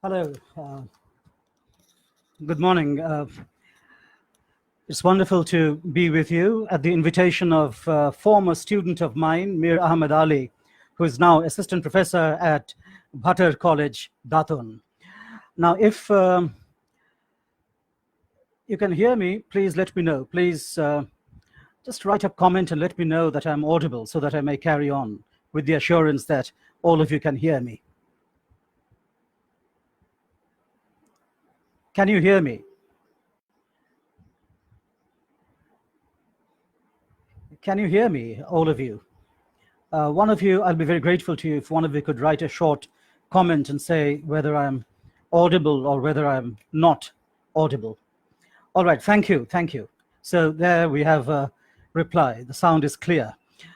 Hello. Good morning. It's wonderful to be with you at the invitation of a former student of mine, Mir Ahmed Ali, who is now assistant professor at Bhattar College, Datun. Now, if you can hear me, please let me know. Please just write a comment and let me know that I'm audible so that I may carry on with the assurance that all of you can hear me. Can you hear me? Can you hear me, all of you? One of you, I'll be very grateful to you if one of you could write a short comment and say whether I'm audible or whether I'm not audible. All right, thank you, thank you. So there we have a reply. The sound is clear.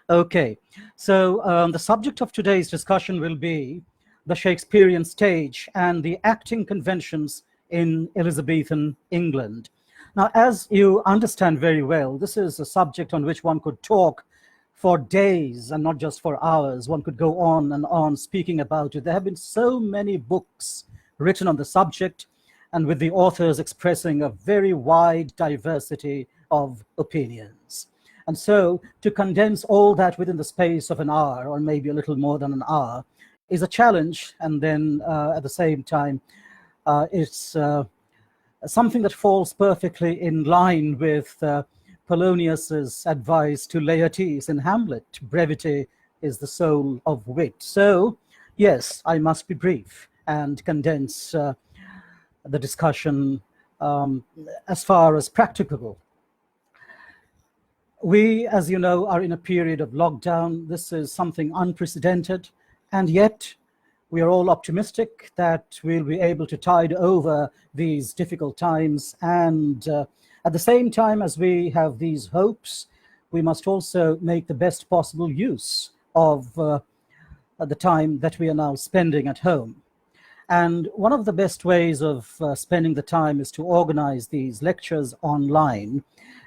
Okay, so the subject of today's discussion will be the Shakespearean stage and the acting conventions in Elizabethan England. Now, as you understand very well, this is a subject on which one could talk for days and not just for hours. One could go on and on speaking about it. There have been so many books written on the subject, and with the authors expressing a very wide diversity of opinions. And so to condense all that within the space of an hour, or maybe a little more than an hour, is a challenge. And then at the same time, it's something that falls perfectly in line with Polonius's advice to Laertes in Hamlet: brevity is the soul of wit. So yes, I must be brief and condense the discussion as far as practicable. We, as you know, are in a period of lockdown. This is something unprecedented, and yet we are all optimistic that we'll be able to tide over these difficult times. And at the same time as we have these hopes, we must also make the best possible use of the time that we are now spending at home. And one of the best ways of spending the time is to organize these lectures online.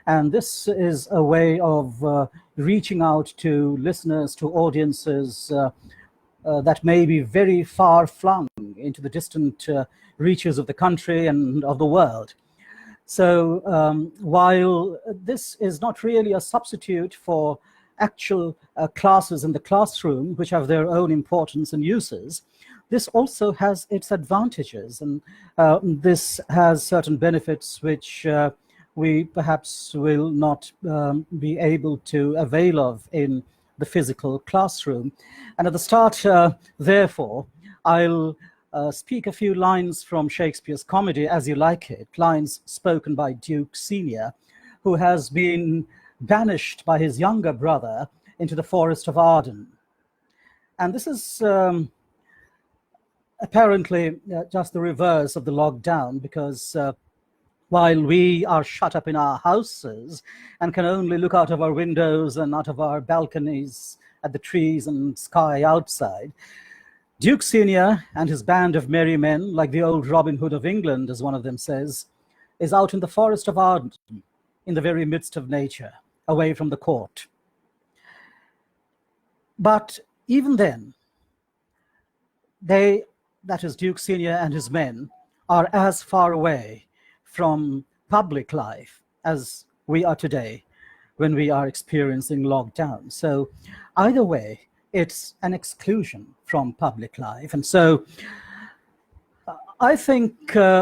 And this is a way of reaching out to listeners, to audiences that may be very far flung into the distant reaches of the country and of the world. So while this is not really a substitute for actual classes in the classroom, which have their own importance and uses, this also has its advantages, and this has certain benefits which we perhaps will not be able to avail of in the physical classroom. And at the start, therefore, I'll speak a few lines from Shakespeare's comedy, As You Like It, lines spoken by Duke Senior, who has been banished by his younger brother into the forest of Arden. And this is apparently just the reverse of the lockdown, because while we are shut up in our houses and can only look out of our windows and out of our balconies at the trees and sky outside, Duke Senior and his band of merry men, like the old Robin Hood of England, as one of them says, is out in the forest of Arden, in the very midst of nature, away from the court. But even then, they, that is Duke Senior and his men, are as far away from public life as we are today when we are experiencing lockdown. So either way, it's an exclusion from public life. And so I think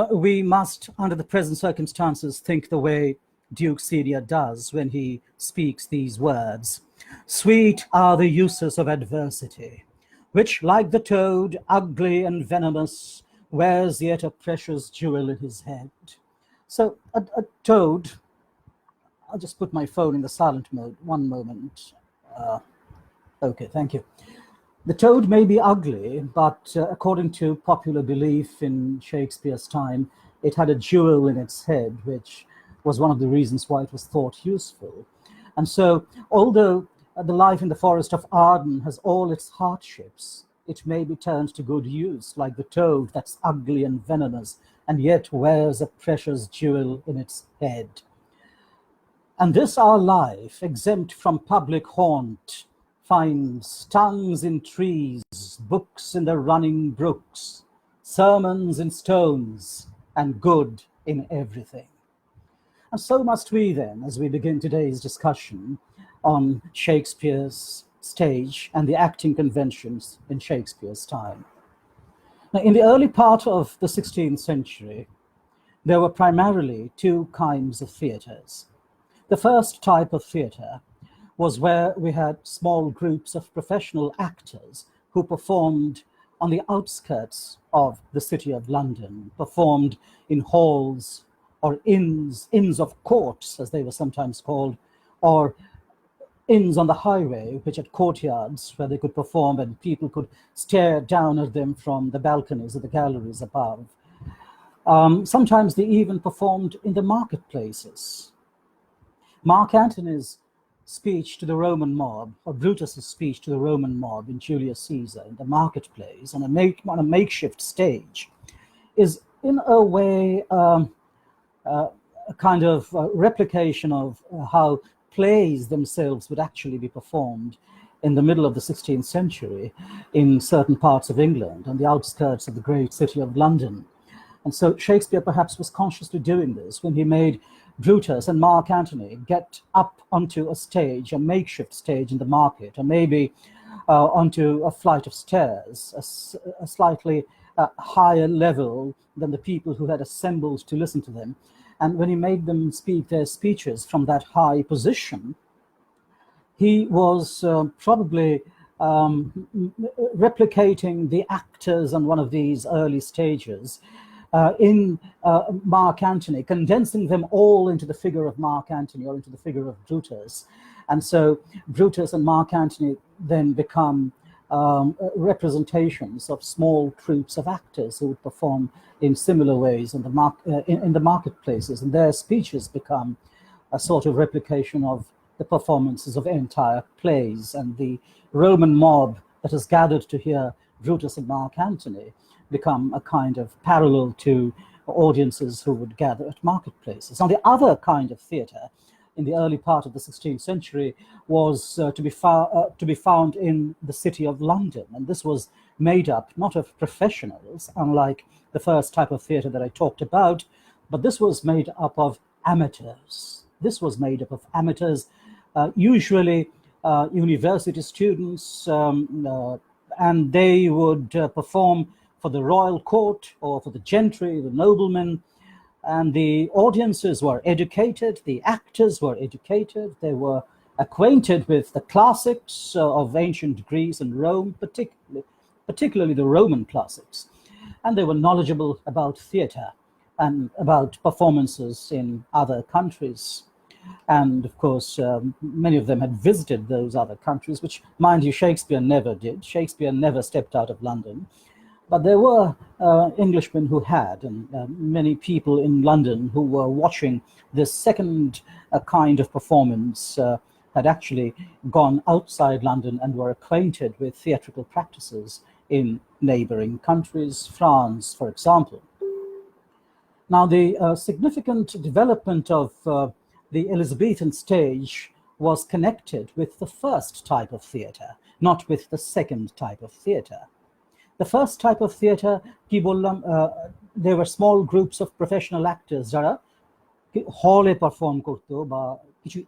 we must, under the present circumstances, think the way Duke Senior does when he speaks these words: "Sweet are the uses of adversity, which, like the toad, ugly and venomous, wears yet a precious jewel in his head." So a toad, I'll just put my phone in the silent mode, one moment. Okay, thank you. The toad may be ugly, but according to popular belief in Shakespeare's time, it had a jewel in its head, which was one of the reasons why it was thought useful. And so, although the life in the forest of Arden has all its hardships, it may be turned to good use, like the toad that's ugly and venomous, and yet wears a precious jewel in its head. And this our life, exempt from public haunt, finds tongues in trees, books in the running brooks, sermons in stones, and good in everything. And so must we then, as we begin today's discussion on Shakespeare's stage and the acting conventions in Shakespeare's time. Now, in the early part of the 16th century, there were primarily two kinds of theatres. The first type of theatre was where we had small groups of professional actors who performed on the outskirts of the city of London, performed in halls or inns of courts, as they were sometimes called, or inns on the highway, which had courtyards where they could perform and people could stare down at them from the balconies or the galleries above. Sometimes they even performed in the marketplaces. Mark Antony's speech to the Roman mob, or Brutus's speech to the Roman mob in Julius Caesar in the marketplace on a makeshift stage, is in a way a kind of replication of how plays themselves would actually be performed in the middle of the 16th century in certain parts of England, on the outskirts of the great city of London. And so Shakespeare perhaps was consciously doing this when he made Brutus and Mark Antony get up onto a stage, a makeshift stage in the market, or maybe onto a flight of stairs, a slightly higher level than the people who had assembled to listen to them. And when he made them speak their speeches from that high position, he was probably replicating the actors on one of these early stages in Mark Antony, condensing them all into the figure of Mark Antony or into the figure of Brutus. And so Brutus and Mark Antony then become representations of small troops of actors who would perform in similar ways in the marketplaces, and their speeches become a sort of replication of the performances of entire plays, and the Roman mob that has gathered to hear Brutus and Mark Antony become a kind of parallel to audiences who would gather at marketplaces. Now, the other kind of theatre in the early part of the 16th century was to be found in the city of London, and this was made up not of professionals, unlike the first type of theatre that I talked about, but this was made up of amateurs. This was made up of amateurs, usually university students, and they would perform for the royal court or for the gentry, the noblemen, and the audiences were educated, the actors were educated, they were acquainted with the classics of ancient Greece and Rome, particularly the Roman classics, and they were knowledgeable about theatre and about performances in other countries. And of course, many of them had visited those other countries, which, mind you, Shakespeare never did. Shakespeare never stepped out of London. But there were Englishmen who had, and many people in London who were watching this second kind of performance had actually gone outside London and were acquainted with theatrical practices in neighboring countries, France, for example. Now, the significant development of the Elizabethan stage was connected with the first type of theatre, not with the second type of theatre. The first type of theatre, there were small groups of professional actors যারা হলে perform করতো বা কিছু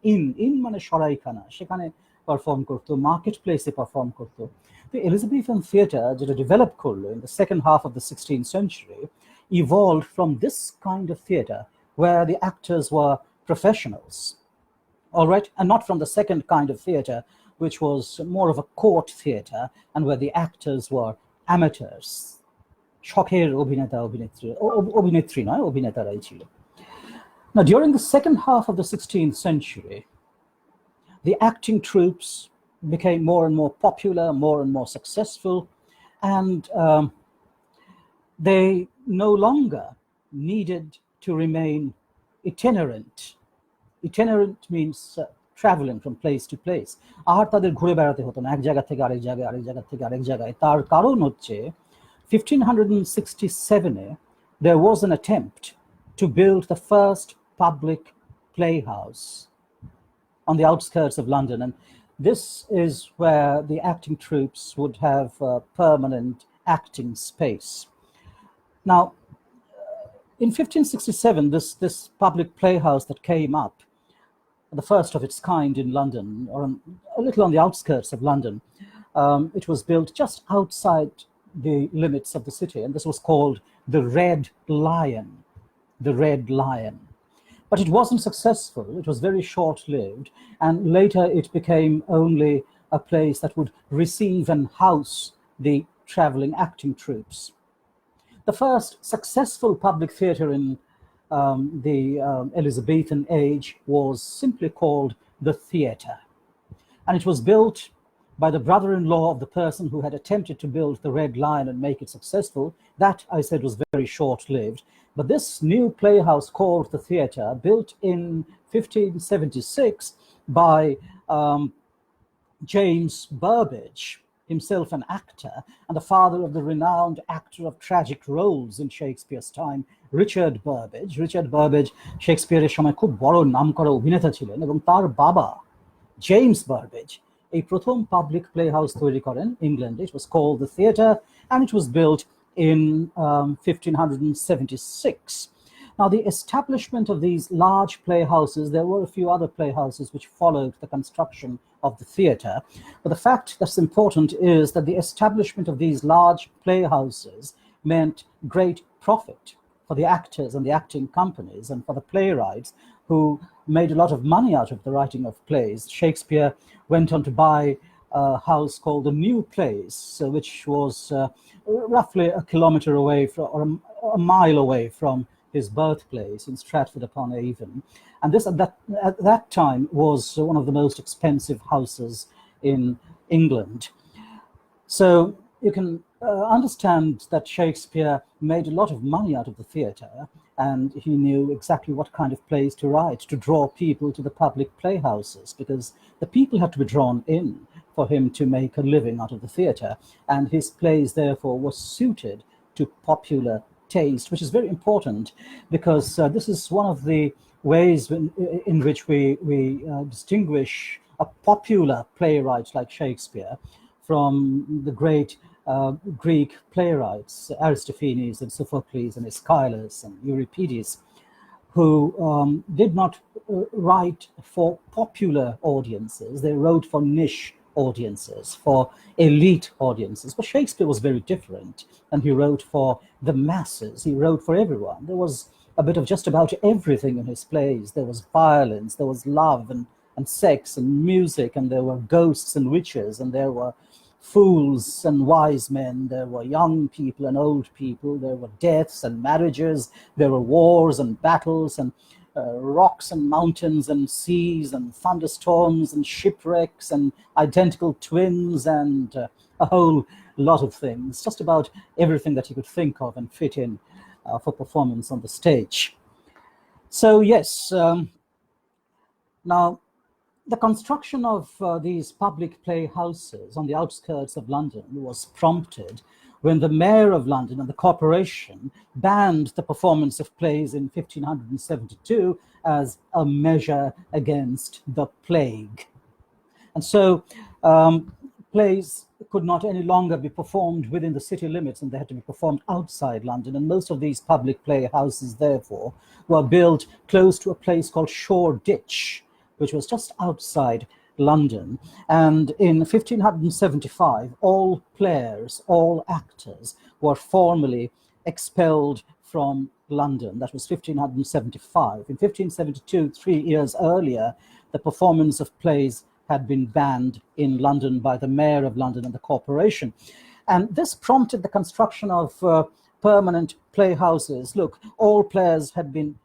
in মানে সরাইখানা সেখানে perform করতো, market প্লেসে perform করতো। The Elizabethan theatre যেটা ডেভেলপ করলো in the second half of the 16th century evolved from this kind of theatre where the actors were professionals, all right, and not from the second kind of theatre, which was more of a court theatre and where the actors were amateurs. শখের অভিনেতা অভিনেত্রী নয়, অভিনেতারাই ছিল। Now, during the second half of the 16th century, the acting troupes became more and more popular, more and more successful, and they no longer needed to remain itinerant. Itinerant means traveling from place to place. আর তাদের ঘুরে বেড়াতে হতো না এক জায়গা থেকে আরেক জায়গায়, আরেক জায়গা থেকে আরেক জায়গায়। তার কারণ হচ্ছে 1567-এ there was an attempt to build the first public playhouse on the outskirts of London, and this is where the acting troupes would have permanent acting space. Now, in 1567, this public playhouse that came up, the first of its kind in London, or a little on the outskirts of London, it was built just outside the limits of the city, and this was called the Red Lion. The Red Lion. But it wasn't successful. It was very short-lived, and later it became only a place that would receive and house the traveling acting troupes. The first successful public theatre in the Elizabethan age was simply called the Theatre. And it was built by the brother-in-law of the person who had attempted to build the Red Lion and make it successful. That, I said, was very short-lived. But this new playhouse called the Theatre, built in 1576 by James Burbage, himself an actor, and the father of the renowned actor of tragic roles in Shakespeare's time, Richard Burbage. Richard Burbage শেক্সপিয়ারের সময় খুব বড় নামকরা অভিনেতা ছিলেন, এবং তার বাবা James বার্বেজ এই প্রথম পাবলিক প্লে হাউস তৈরি করেন ইংল্যান্ডে. It was called the Theatre, and it was built in 1576. Now, the establishment of these large playhouses, there were a few other playhouses which followed the construction of the theatre, but the fact that's important is that the establishment of these large playhouses meant great profit for the actors and the acting companies and for the playwrights, who made a lot of money out of the writing of plays. Shakespeare went on to buy a house called the New Place, which was roughly a kilometre away from, or a mile away from his birthplace in Stratford-upon-Avon. And this at that time was one of the most expensive houses in England. So you can understand that Shakespeare made a lot of money out of the theatre, and he knew exactly what kind of plays to write to draw people to the public playhouses, because the people had to be drawn in for him to make a living out of the theatre, and his plays therefore were suited to popular taste, which is very important, because this is one of the ways in which we distinguish a popular playwright like Shakespeare from the great Greek playwrights, Aristophanes and Sophocles and Aeschylus and Euripides, who did not write for popular audiences. They wrote for niche audiences, for elite audiences. But Shakespeare was very different, and he wrote for the masses. He wrote for everyone. There was a bit of just about everything in his plays. There was violence, there was love and sex and music, and there were ghosts and witches, and there were fools and wise men, there were young people and old people, there were deaths and marriages, there were wars and battles, and rocks and mountains and seas and thunderstorms and shipwrecks and identical twins and a whole lot of things, just about everything that he could think of and fit in for performance on the stage. So yes, now the construction of these public playhouses on the outskirts of London was prompted when the mayor of London and the corporation banned the performance of plays in 1572 as a measure against the plague. And so plays could not any longer be performed within the city limits, and they had to be performed outside London. And most of these public playhouses, therefore, were built close to a place called Shoreditch, which was just outside London. And in 1575, all players, all actors were formally expelled from London. That was 1575. In 1572, 3 years earlier, the performance of plays had been banned in London by the mayor of London and the corporation. And this prompted the construction of permanent playhouses. Look, all players had been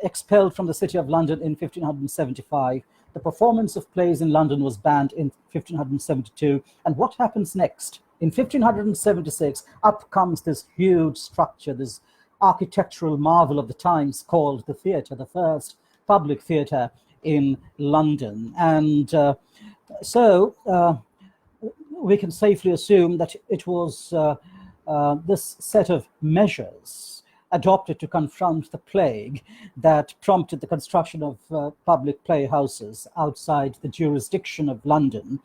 expelled from the city of London in 1575. The performance of plays in London was banned in 1572. And what happens next? In 1576, up comes this huge structure, this architectural marvel of the times called the theatre, the first public theatre in London. And so we can safely assume that it was this set of measures adopted to confront the plague that prompted the construction of public playhouses outside the jurisdiction of London.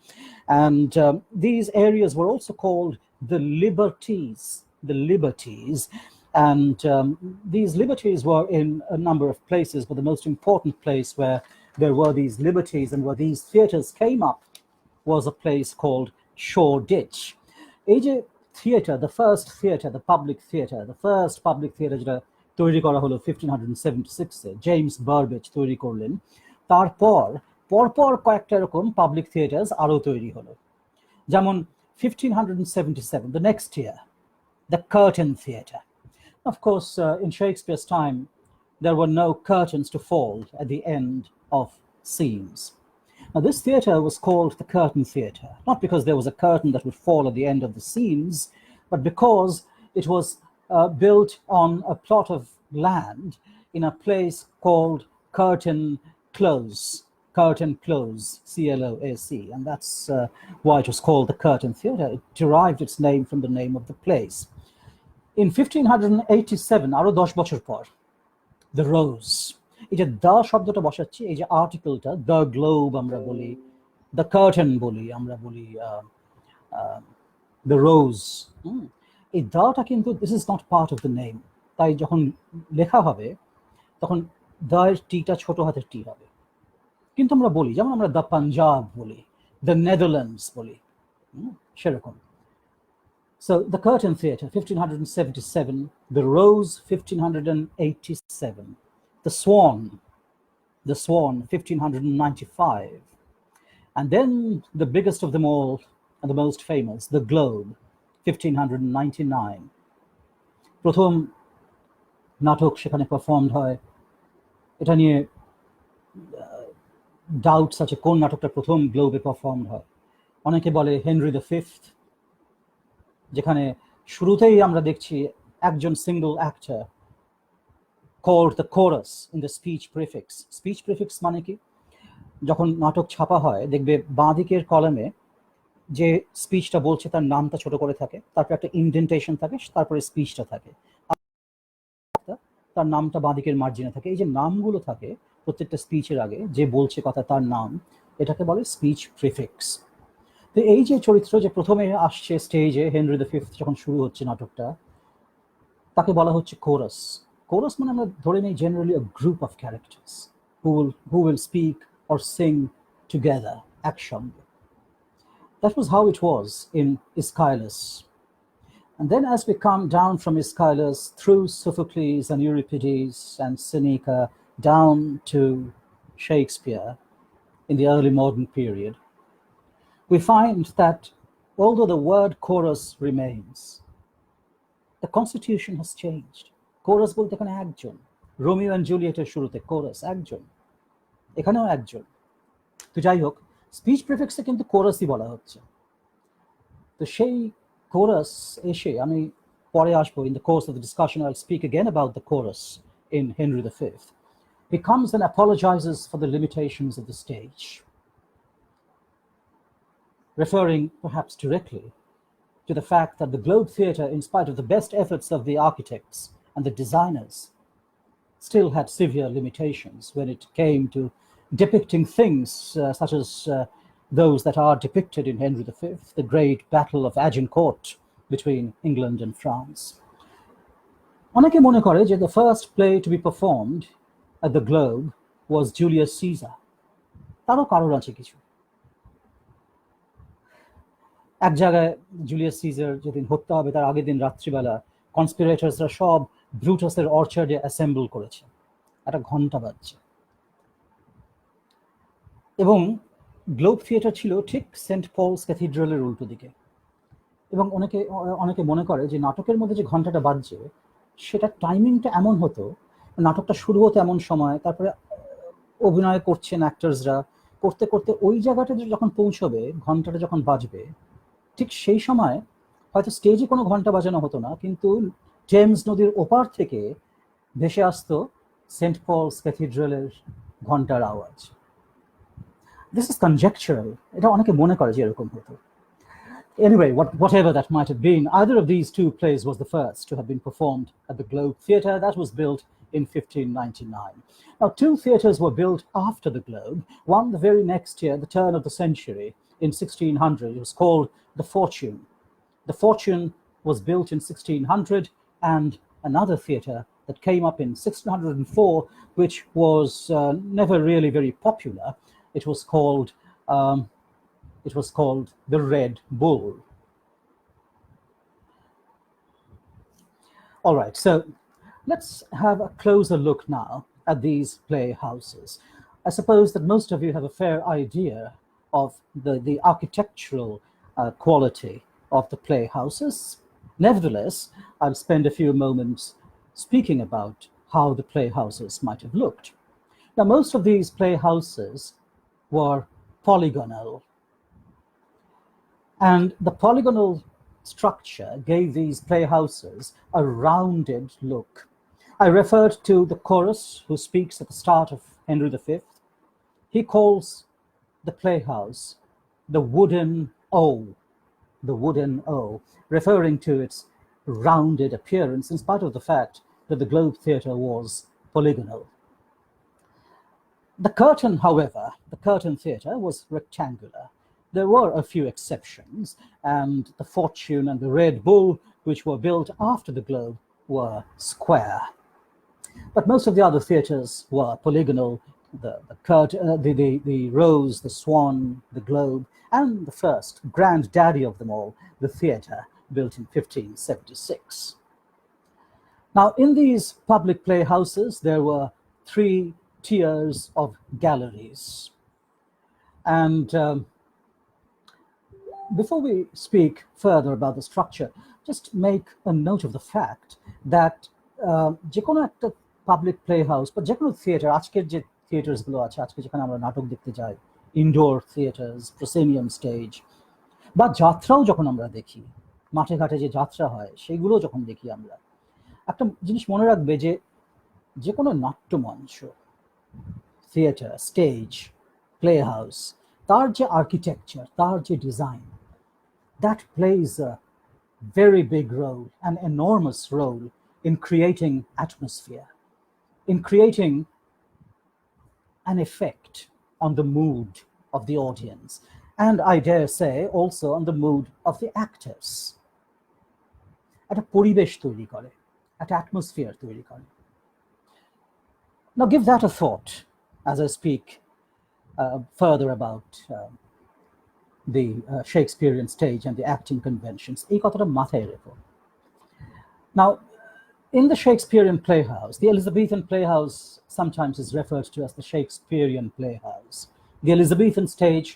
And these areas were also called the Liberties. the liberties. And these liberties were in a number of places, but the most important place where there were these liberties and where these theatres came up was a place called Shoreditch. এই যে theatre, the first theatre, the public theatre, the first public theatre যেটা তৈরি করা হলো 1576-এ, James বারবেচ তৈরি করলেন। তারপর পরপর কয়েকটা এরকম পাবলিক থিয়েটার্স আরও তৈরি হলো। যেমন 1577, the next year, the Curtain Theatre. Of course, in Shakespeare's time, there were no curtains to fall at the end of scenes. Now, this theatre was called the Curtain Theatre, not because there was a curtain that would fall at the end of the scenes, but because it was built on a plot of land in a place called Curtain Close, C-L-O-A-C, and that's why it was called the Curtain Theatre. It derived its name from the name of the place. In 1587, আরো 10 বছর পর, the Rose. এই যে the শব্দটা বসাচ্ছি, এই যে আর্টিকেলটা, the globe আমরা বলি, দ্য কার্টেন বলি, আমরা বলি দ্য রোজ, এই দ্যটা কিন্তু this is not part of the name. তাই যখন লেখা হবে তখন দ্য টিটা ছোট হাতের টি হবে। কিন্তু আমরা বলি, যেমন আমরা দ্য পাঞ্জাব বলি, দ্য নেদারল্যান্ডস বলি, সেরকম। So the Curtain Theatre, 1577, the Rose, 1587, the Swan, 1595, and then the biggest of them all and the most famous, the Globe, 1599. প্রথম নাটক সেখানে পারফর্মড হয়। এটা নিয়ে ডাউটস আছে কোন নাটকটা প্রথম গ্লোবে পারফর্মড হয়। অনেকে বলে হেনরি দ্য ফিফথ, যেখানে শুরুতেই আমরা দেখছি একজন single actor called the chorus in the speech prefix. Speech prefix মানে কি? যখন নাটক ছাপা হয় দেখবে বাঁ দিকের কলামে যে স্পিচটা বলছে তার নামটা ছোট করে থাকে, তারপর একটা ইনডেন্টেশন থাকে, তারপরে স্পিচটা থাকে, তার নামটা বাঁ দিকের মার্জিনে থাকে। এই যে নামগুলো থাকে প্রত্যেকটা স্পিচের আগে, যে বলছে কথা তার নাম, এটাকে বলে স্পিচ প্রিফিক্স। তো এই যে চরিত্র যে প্রথমে আসছে স্টেজে, হেনরি দ্য ফিফথ যখন শুরু হচ্ছে নাটকটা, তাকে বলা হচ্ছে কোরাস। কোরাস মানে আমরা ধরে নিই generally a group of characters who will speak or sing together, একসঙ্গে। That was how it was in Aeschylus. And then as we come down from Aeschylus through Sophocles and Euripides and Seneca down to Shakespeare in the early modern period, we find that although the word chorus remains, the constitution has changed. Chorus বলতে এখানে একজন, Romeo and জুলিয়েটের শুরুতে chorus একজন, এখানেও একজন। তো যাই হোক, স্পিচ প্রিফিক্সে কিন্তু কোরাসই বলা হচ্ছে। তো সেই কোরাস এসে, আমি পরে আসবো, in the course of the discussion I'll speak again about the chorus in Henry V. He comes and apologizes for the limitations of the stage, referring perhaps directly to the fact that the Globe Theatre, in spite of the best efforts of the architects and the designers, still had severe limitations when it came to depicting things such as those that are depicted in Henry V, the great battle of Agincourt between England and France. অনেকে মনে করে যে the first play to be performed at the Globe was Julius Caesar. তারও কারণ আছে কিছু। এক জায়গায় জুলিয়াস সিজার যেদিন হত্যা হবে তার আগের দিন রাত্রিবেলা কনস্পিরেটরসরা সব ব্রুটাসের অর্চার্ডে অ্যাসেম্বল করেছে, একটা ঘন্টা বাজছে, এবং গ্লোব থিয়েটার ছিল ঠিক সেন্ট পলস ক্যাথিড্রালের উল্টো দিকে। এবং অনেকে মনে করে যে নাটকের মধ্যে যে ঘন্টাটা বাজছে সেটা টাইমিংটা এমন হতো, নাটকটা শুরু হতো এমন সময়, তারপরে অভিনয় করছেন অ্যাক্টার্সরা, করতে করতে ওই জায়গাটাতে যখন পৌঁছবে, ঘন্টাটা যখন বাজবে, ঠিক সেই সময় হয়তো স্টেজে কোনো ঘন্টা বাজানো হতো না, কিন্তু টেমস নদীর ওপার থেকে ভেসে আসতো সেন্ট পলস ক্যাথিড্রালের ঘন্টার আওয়াজ। দিস ইজ কনজেকচারাল, এটা অনেকে মনে করে যে এরকম হতো। Anyway, whatever that might have been, either of these two plays was the first to have been performed at the Globe Theatre. That was built in 1599. Now, two theatres were built after the Globe. One the very next year, the turn of the century, in 1600. It was called the Fortune. The Fortune was built in 1600, and another theatre that came up in 1604, which was never really very popular. It was called the Red Bull. All right, so let's have a closer look now at these playhouses. I suppose that most of you have a fair idea of the architectural quality of the playhouses. Nevertheless, I'll spend a few moments speaking about how the playhouses might have looked. Now, most of these playhouses were polygonal, and the polygonal structure gave these playhouses a rounded look. I referred to the chorus who speaks at the start of Henry V. He calls the playhouse the wooden O, referring to its rounded appearance in spite of the fact that the Globe Theatre was polygonal. The curtain, however, the curtain theatre was rectangular. There were a few exceptions, and the Fortune and the Red Bull, which were built after the Globe, were square. But most of the other theatres were polygonal. The Rose, the Swan, the Globe, and the first granddaddy of them all, the theatre, built in 1576. Now, in these public playhouses, there were 3 tiers of galleries. And before we speak further about the structure, just make a note of the fact that যে কোনো একটা public play house বা যে কোনো theatre, আজকের যে থিয়েটার্সগুলো আছে, আজকে যেখানে আমরা নাটক দেখতে যাই, ইনডোর থিয়েটার্স, প্রসেনিয়াম স্টেজ, বা যাত্রাও যখন আমরা দেখি, মাঠে ঘাটে যে যাত্রা হয় সেগুলো যখন দেখি আমরা, একটা জিনিস মনে রাখবে যে কোনো নাট্যমঞ্চ, থিয়েটার, স্টেজ, প্লে হাউস, তার যে আর্কিটেকচার, তার যে design, that plays a very big role, an enormous role in creating atmosphere, in creating an effect on the mood of the audience, and I dare say also on the mood of the actors. একটা পরিবেশ তৈরি করে, একটা atmosphere তৈরি করে. Now give that a thought as I speak further about the Shakespearean stage and the acting conventions. এই কথাটা মাথায় রেখো. Now, in the Shakespearean playhouse, the Elizabethan playhouse sometimes is referred to as the Shakespearean playhouse. The Elizabethan stage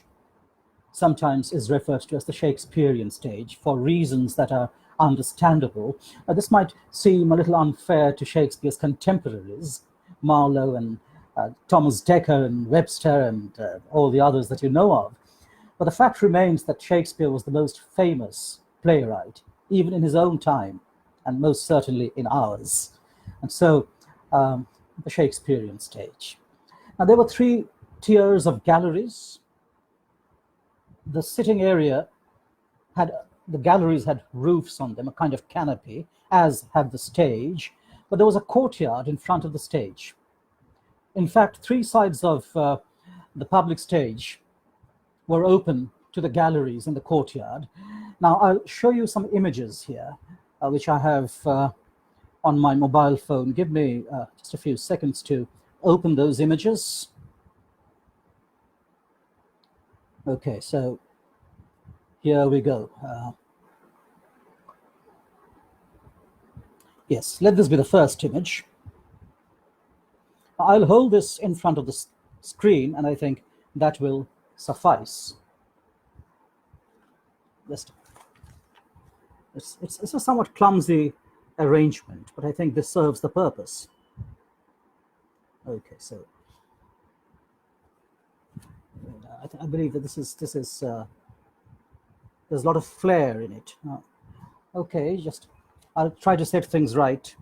sometimes is referred to as the Shakespearean stage for reasons that are understandable. This might seem a little unfair to Shakespeare's contemporaries, Marlowe and Thomas Dekker and Webster and all the others that you know of. But the fact remains that Shakespeare was the most famous playwright, even in his own time, and most certainly in ours. And so, the Shakespearean stage. Now, there were 3 tiers of galleries. The sitting area the galleries had roofs on them, a kind of canopy, as had the stage, but there was a courtyard in front of the stage. In fact, 3 sides of the public stage were open to the galleries in the courtyard. Now, I'll show you some images here, which I have on my mobile phone. Give me just a few seconds to open those images. Okay, so here we go. Yes, let this be the first image. I'll hold this in front of the screen, and I think that will suffice. It's a somewhat clumsy arrangement, but I think this serves the purpose. Okay, so I believe that this is there's a lot of flair in it. Okay, just I'll try to set things right.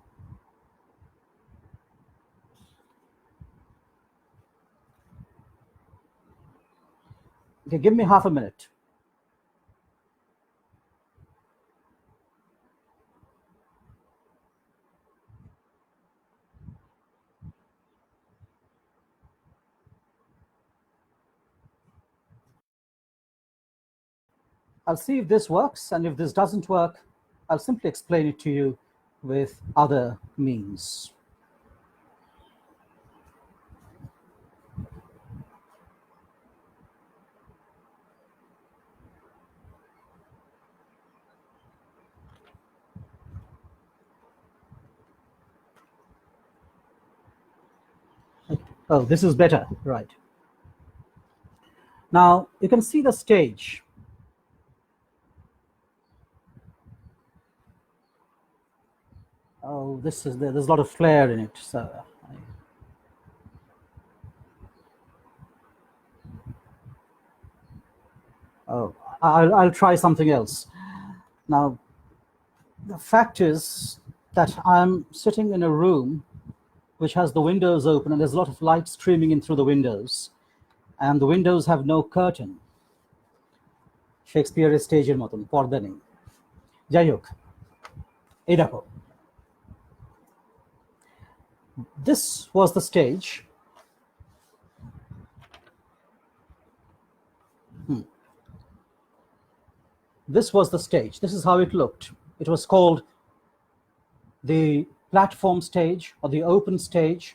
Okay, give me half a minute. I'll see if this works, and if this doesn't work, I'll simply explain it to you with other means. Oh, this is better, right. Now, you can see the stage. Oh, there's a lot of flare in it, so I'll try something else. Now, the fact is that I'm sitting in a room which has the windows open, and there's a lot of light streaming in through the windows, and the windows have no curtain. Shakespearean Stage মতন পর্দা নেই। যাই হোক, এই দেখো, this was the stage. This was the stage. This is how it looked. It was called the platform stage or the open stage,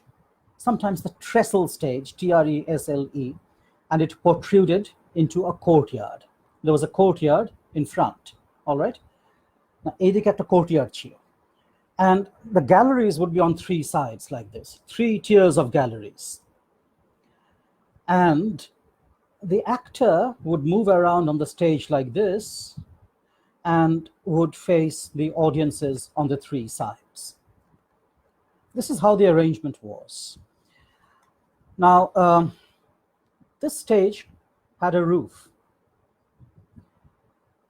sometimes the trestle stage, T-R-E-S-L-E, and it protruded into a courtyard. There was a courtyard in front, all right? Now, এদিকে একটা courtyard ছিল. And the galleries would be on three sides like this, 3 tiers of galleries. And the actor would move around on the stage like this and would face the audiences on the 3 sides. This is how the arrangement was. Now, this stage had a roof,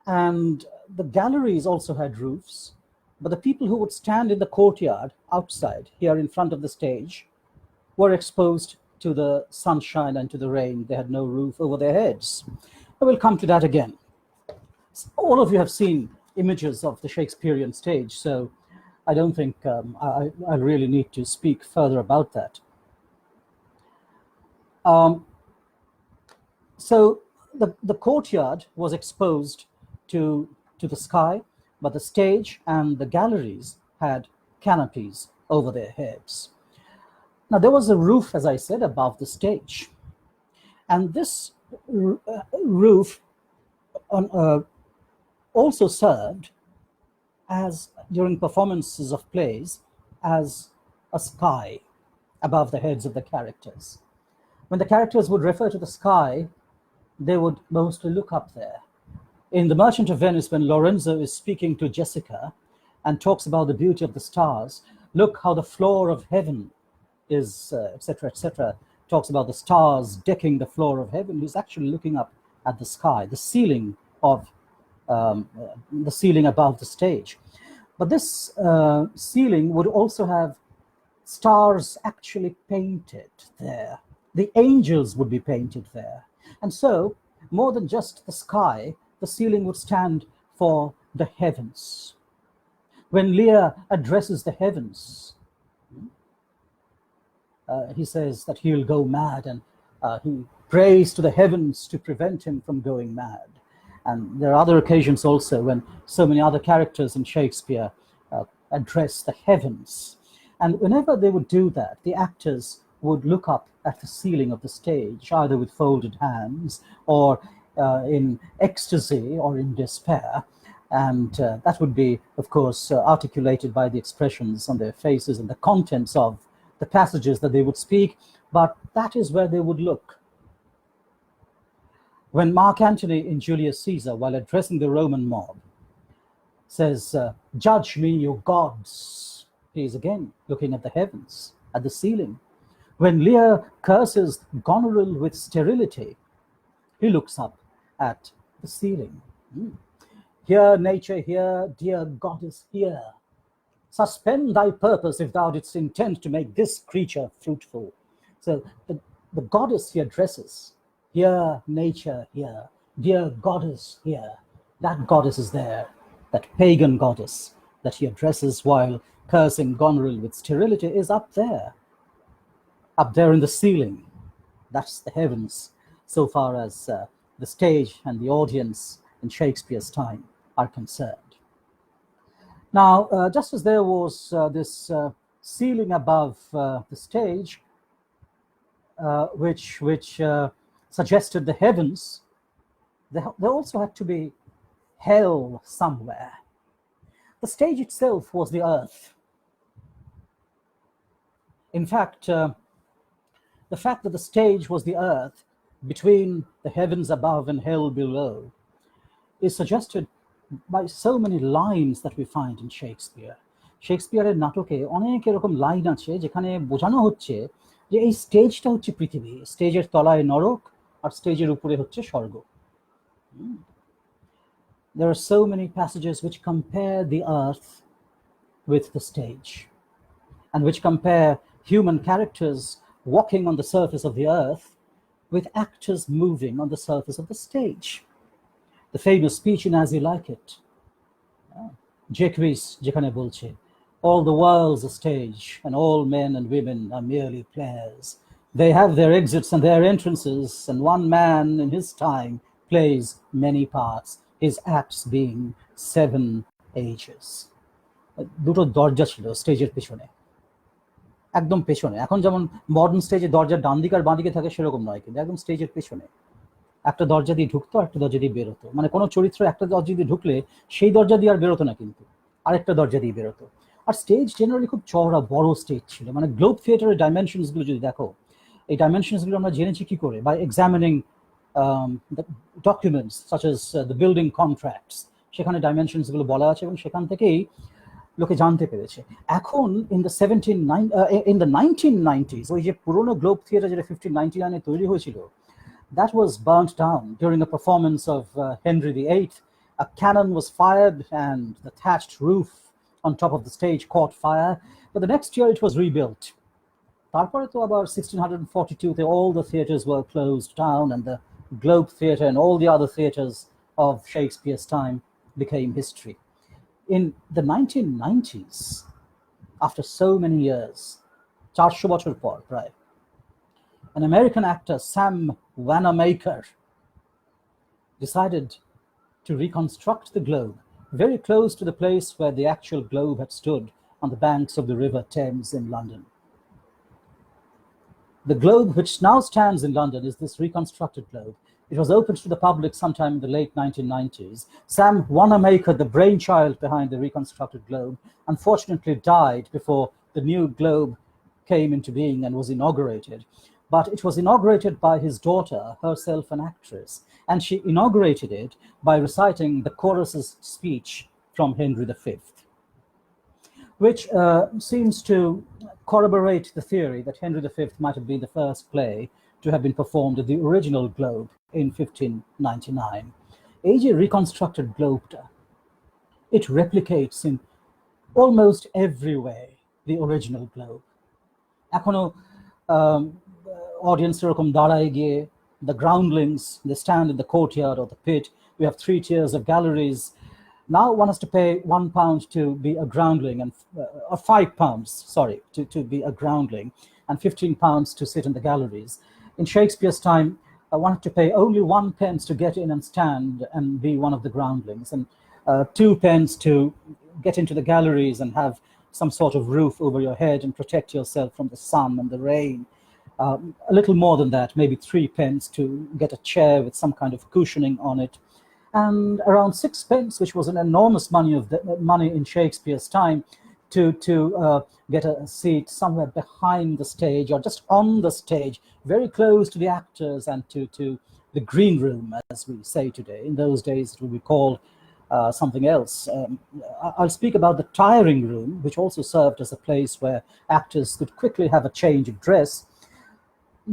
and the galleries also had roofs, but the people who would stand in the courtyard outside, here in front of the stage, were exposed to the sunshine and to the rain. They had no roof over their heads. I will come to that again. All of you have seen images of the Shakespearean stage, so I don't think I really need to speak further about that. So the courtyard was exposed to the sky, but the stage and the galleries had canopies over their heads. Now, there was a roof, as I said, above the stage. And this roof also served as, during performances of plays, as a sky above the heads of the characters. When the characters would refer to the sky, they would mostly look up there. In The Merchant of Venice, when Lorenzo is speaking to Jessica and talks about the beauty of the stars, look how the floor of heaven is, etc., etc., talks about the stars decking the floor of heaven. He's actually looking up at the sky, the ceiling above the stage. But this ceiling would also have stars actually painted there. The angels would be painted there. And so, more than just the sky, the ceiling would stand for the heavens. When Lear addresses the heavens, he says that he'll go mad, and he prays to the heavens to prevent him from going mad. And there are other occasions also when so many other characters in Shakespeare address the heavens. And whenever they would do that, the actors would look up at the ceiling of the stage, either with folded hands or in ecstasy or in despair. And that would be, of course, articulated by the expressions on their faces and the contents of the passages that they would speak, but that is where they would look. When Mark Antony in Julius Caesar, while addressing the Roman mob, says, "Judge me, you gods," he is again looking at the heavens, at the ceiling. When Lear curses Goneril with sterility, he looks up at the ceiling. Here, nature, here, dear goddess, here. Suspend thy purpose if thou didst intend to make this creature fruitful. So the goddess he addresses, here, nature, here, dear goddess, here. That goddess is there, that pagan goddess that he addresses while cursing Goneril with sterility is up there in the ceiling. That's the heavens, so far as the stage and the audience in Shakespeare's time are concerned. Now, just as there was this ceiling above the stage, which suggested the heavens, there also had to be hell somewhere. The stage itself was the earth. In fact, the fact that the stage was the earth between the heavens above and hell below is suggested by so many lines that we find in Shakespeare. শেক্সপিয়ারের নাটকে অনেক এরকম line আছে যেখানে বোঝানো হচ্ছে যে এই স্টেজটা হচ্ছে পৃথিবী, স্টেজের তলায় নরক আর স্টেজের উপরে হচ্ছে স্বর্গ। There are so many passages which compare the earth with the stage, and which compare human characters walking on the surface of the earth with actors moving on the surface of the stage. The famous speech in As You Like It, Jacques যেখানে বলছে, all the world's a stage and all men and women are merely players. They have their exits and their entrances, and one man in his time plays many parts, his acts being 7 ages. দুটো দরজা ছিল স্টেজের পেছনে, একদম পেছনে। এখন যেমন modern স্টেজে দরজার ডান দিক আর বাঁ দিকে থাকে সেরকম নয়, কিন্তু একদম স্টেজের পেছনে একটা দরজা দিয়ে ঢুকতো, একটা দরজা দিয়ে বেরোতো। মানে কোনো চরিত্র একটা দরজা দিয়ে ঢুকলে সেই দরজা দিয়ে আর বেরোতো না, কিন্তু আরেকটা দরজা দিয়ে বেরোতো। আর স্টেজ জেনারেলি খুব চওড়া বড় স্টেজ ছিল। মানে গ্লোব থিয়েটারের ডাইমেনশনসগুলো যদি দেখো, এই ডাইমেনশনসগুলো আমরা জেনেছি কি করে? By examining the documents such as the building contracts, সেখানে ডাইমেনশনসগুলো বলা আছে এবং সেখান থেকেই লোকে জানতে পেরেছে। এখন ইন দ্য 1990s, ওই যে পুরোনো গ্লোব থিয়েটার যেটা 1599-এ তৈরি হয়েছিল, that was burnt down during a performance of Henry VIII. A cannon was fired and the thatched roof on top of the stage caught fire, but the next year it was rebuilt. Tarpore to about 1642, all the theatres were closed down, and the Globe Theatre and all the other theatres of Shakespeare's time became history. In the 1990s, after so many years, 400 বছর পর প্রায়, an American actor, Sam Wanamaker, decided to reconstruct the globe very close to the place where the actual globe had stood on the banks of the River Thames in London. The globe which now stands in London is this reconstructed globe. It was opened to the public sometime in the late 1990s. Sam Wanamaker, the brainchild behind the reconstructed globe, unfortunately died before the new globe came into being and was inaugurated. But it was inaugurated by his daughter, herself an actress, and she inaugurated it by reciting the chorus's speech from Henry V, which seems to corroborate the theory that Henry V might have been the first play to have been performed at the original Globe in 1599. এই যে reconstructed globe, it replicates in almost every way the original globe. এখনো audience এরকম দাঁড়ায় গিয়ে, the groundlings, they stand in the courtyard or the pit. We have 3 tiers of galleries. Now one has to pay £1 to be a groundling, and or £5, sorry, to be a groundling, and £15 to sit in the galleries. In Shakespeare's time, one had to pay only 1 pence to get in and stand and be one of the groundlings, and 2 pence to get into the galleries and have some sort of roof over your head and protect yourself from the sun and the rain. A little more than that, maybe 3 pence to get a chair with some kind of cushioning on it, and around 6 pence, which was an enormous money in Shakespeare's time, to get a seat somewhere behind the stage or just on the stage, very close to the actors and to the green room, as we say today. In those days, it would be called something else. I'll speak about the tiring room, which also served as a place where actors could quickly have a change of dress.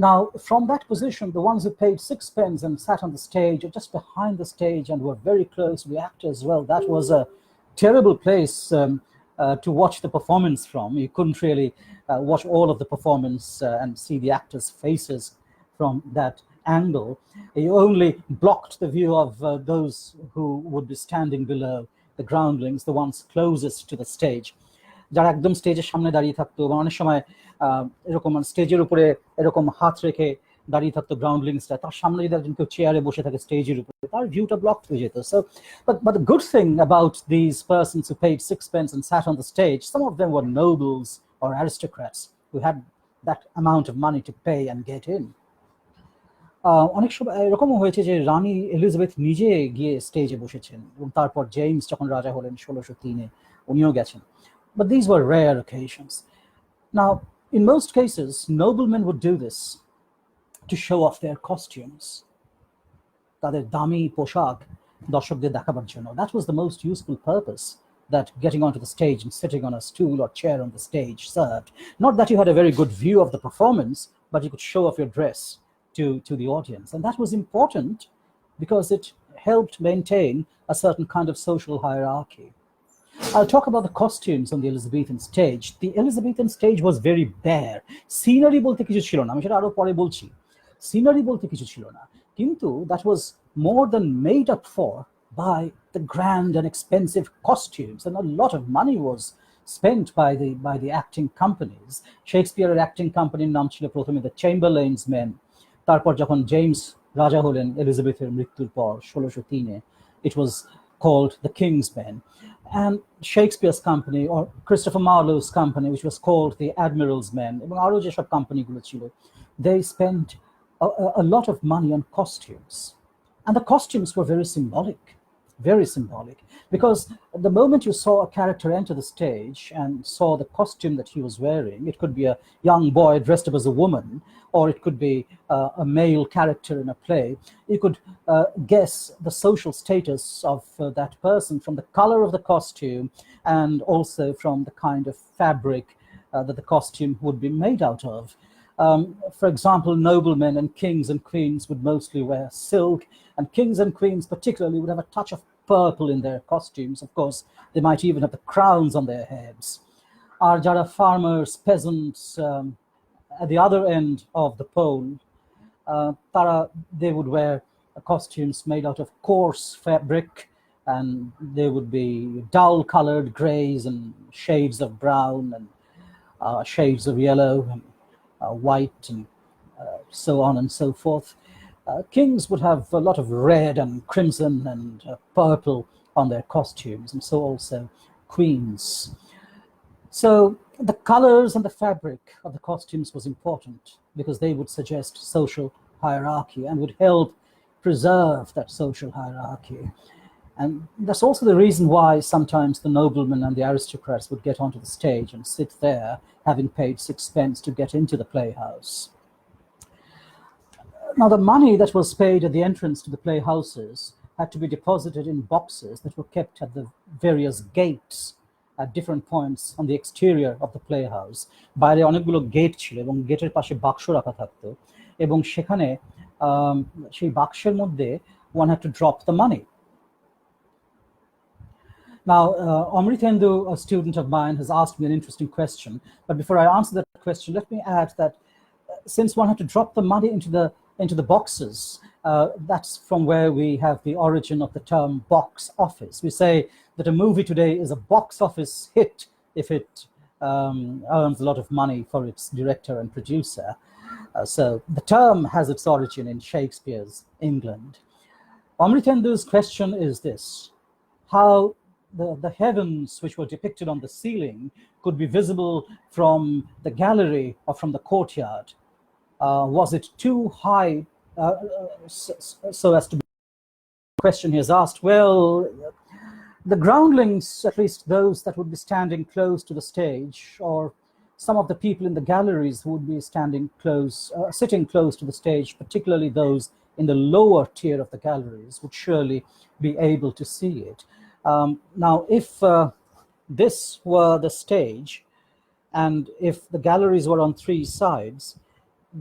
Now, from that position, the ones who paid 6 pence and sat on the stage or just behind the stage and were very close to the actors, well, that was a terrible place to watch the performance from. You couldn't really watch all of the performance and see the actors' faces from that angle. You only blocked the view of those who would be standing below, the groundlings, the ones closest to the stage. যারা একদম স্টেজের সামনে দাঁড়িয়ে থাকতো, বা অনেক সময় এরকম স্টেজের উপরে এরকম হাত রেখে দাঁড়িয়ে থাকতো গ্রাউন্ডলিংসটা, তার সামনে যদি একজন কেউ চেয়ারে বসে থাকে স্টেজের উপরে, তার ভিউটা ব্লক হয়ে যেত। So, but the good thing about these persons who paid sixpence and sat on the stage, some of them were nobles or aristocrats who had that amount of money to pay and get in. অনেক সময় এরকমও হয়েছে যে রানী Elizabeth নিজে গিয়ে স্টেজে বসেছেন, এবং তারপর জেমস যখন রাজা হলেন 1603-এ, উনিও গেছেন। But these were rare occasions. Now, in most cases, noblemen would do this to show off their costumes, তাদের দামি পোশাক দর্শকদের দেখাবার জন্য। That was the most useful purpose that getting onto the stage and sitting on a stool or chair on the stage served. Not that you had a very good view of the performance, but you could show off your dress to the audience. And that was important because it helped maintain a certain kind of social hierarchy. I'll talk about the costumes on the Elizabethan stage. The Elizabethan stage was very bare. Scenery bolte kichu chilo na, ami seta aro pore bolchi. Scenery bolte kichu chilo na, kintu that was more than made up for by the grand and expensive costumes, and a lot of money was spent by the acting companies. Shakespeare's acting company নাম ছিল প্রথমে the Chamberlain's Men, তারপর যখন James রাজা হলেন এলিজাবেথের মৃত্যুর পর 1603-এ, it was called the King's Men. And Shakespeare's company, or Christopher Marlowe's company, which was called the Admiral's Men, এবং আরো যেসব কোম্পানিগুলো ছিল, they spent a lot of money on costumes. And the costumes were very symbolic, because the moment you saw a character enter the stage and saw the costume that he was wearing, it could be a young boy dressed up as a woman, or it could be a male character in a play, you could guess the social status of that person from the color of the costume, and also from the kind of fabric that the costume would be made out of. For example, noblemen and kings and queens would mostly wear silk, and kings and queens particularly would have a touch of purple in their costumes. Of course, they might even have the crowns on their heads. Our jara farmers, peasants, at the other end of the pole, they would wear costumes made out of coarse fabric, and they would be dull-colored grays and shades of brown and shades of yellow and white, and so on and so forth. Kings would have a lot of red and crimson and purple on their costumes, and so also queens. So the colors and the fabric of the costumes was important because they would suggest social hierarchy and would help preserve that social hierarchy. And that's also the reason why sometimes the noblemen and the aristocrats would get onto the stage and sit there, having paid sixpence to get into the playhouse. Now, the money that was paid at the entrance to the playhouses had to be deposited in boxes that were kept at the various gates at different points on the exterior of the playhouse. বাইরে অনেকগুলো gate ছিল, এবং গেটের পাশে বাক্স রাখা থাকতো, এবং সেখানে সেই বাক্সের মধ্যে one had to drop the money. Now, Amritendu, a student of mine, has asked me an interesting question. But before I answer that question, let me add that since one had to drop the money into the boxes, that's from where we have the origin of the term box office. We say that a movie today is a box office hit if it earns a lot of money for its director and producer. So the term has its origin in Shakespeare's England. Amritendu's question is this: how the heavens which were depicted on the ceiling could be visible from the gallery or from the courtyard. Was it too high so as to be? The question he has asked, well, the groundlings, at least those that would be standing close to the stage, or some of the people in the galleries who would be sitting close to the stage, particularly those in the lower tier of the galleries, would surely be able to see it. Now, if this were the stage, and if the galleries were on three sides,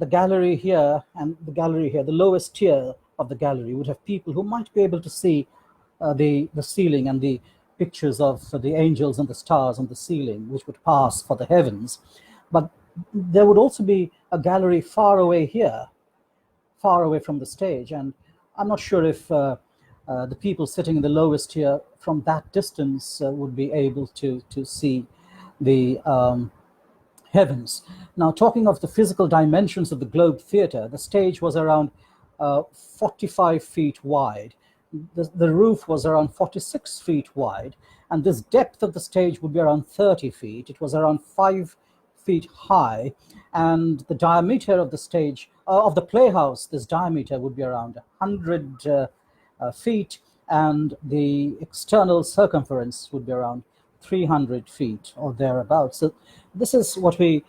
the gallery here and the gallery here, the lowest tier of the gallery would have people who might be able to see the ceiling and the pictures of the angels and the stars on the ceiling, which would pass for the heavens. But there would also be a gallery far away here, far away from the stage, and I'm not sure if the people sitting in the lowest tier from that distance would be able to see Heavens. Now, talking of the physical dimensions of the Globe Theatre, the stage was around 45 feet wide. The roof was around 46 feet wide, and this depth of the stage would be around 30 feet. It was around 5 feet high, and the diameter of the stage, of the playhouse, this diameter would be around 100 feet, and the external circumference would be around 300 feet or thereabouts. So this is what we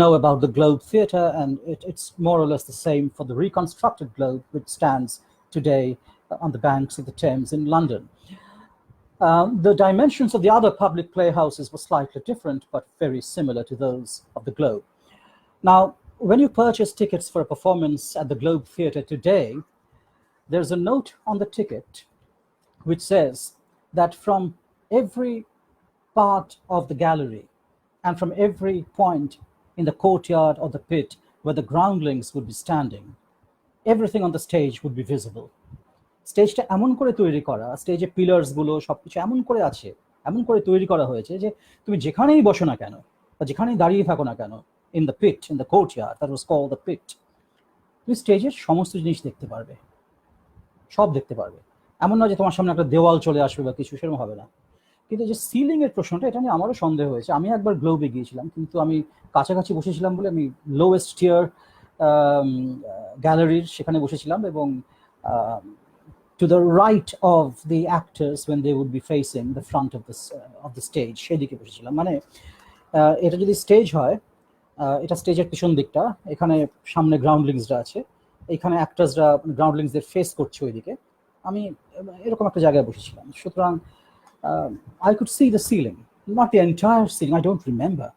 know about the Globe Theatre, and it's more or less the same for the reconstructed Globe, which stands today on the banks of the Thames in London. The dimensions of the other public playhouses were slightly different, but very similar to those of the Globe. Now, when you purchase tickets for a performance at the Globe Theatre today, there's a note on the ticket which says that from every part of the gallery and from every point in the courtyard or the pit where the groundlings would be standing, everything on the stage would be visible. স্টেজটা এমন করে তৈরি করা, স্টেজে pillars গুলো সবকিছু এমন করে আছে, এমন করে তৈরি করা হয়েছে যে তুমি যেখানেই বসো না কেন বা যেখানেই দাঁড়িয়ে থাকো না কেন, in the pit, in the courtyard, that was called the pit, তুমি স্টেজের সমস্ত জিনিস দেখতে পারবে, সব দেখতে পারবে। এমন নয় যে তোমার সামনে একটা দেওয়াল চলে আসবে বা কিছু, সেরকম হবে না। কিন্তু যে সিলিং এর প্রশ্নটা, এটা নিয়ে আমারও সন্দেহ হয়েছে। আমি একবার গ্লোবে গিয়েছিলাম, কিন্তু আমি কাছাকাছি বসেছিলাম বলে আমি লোয়েস্ট টিয়ার গ্যালারির সেখানে বসেছিলাম, এবং to the right of the actors when they would be facing the front of the stage, সেদিকে বসেছিলাম। মানে এটা যদি স্টেজ হয়, এটা স্টেজের পিছন দিকটা, এখানে সামনে গ্রাউন্ডলিংসরা আছে, এখানে অ্যাক্টার্সরা গ্রাউন্ডলিংসদের ফেস করছে ওইদিকে, আমি এরকম একটা জায়গায় বসেছিলাম। সুতরাং I could see the ceiling, not the entire ceiling. I don't remember.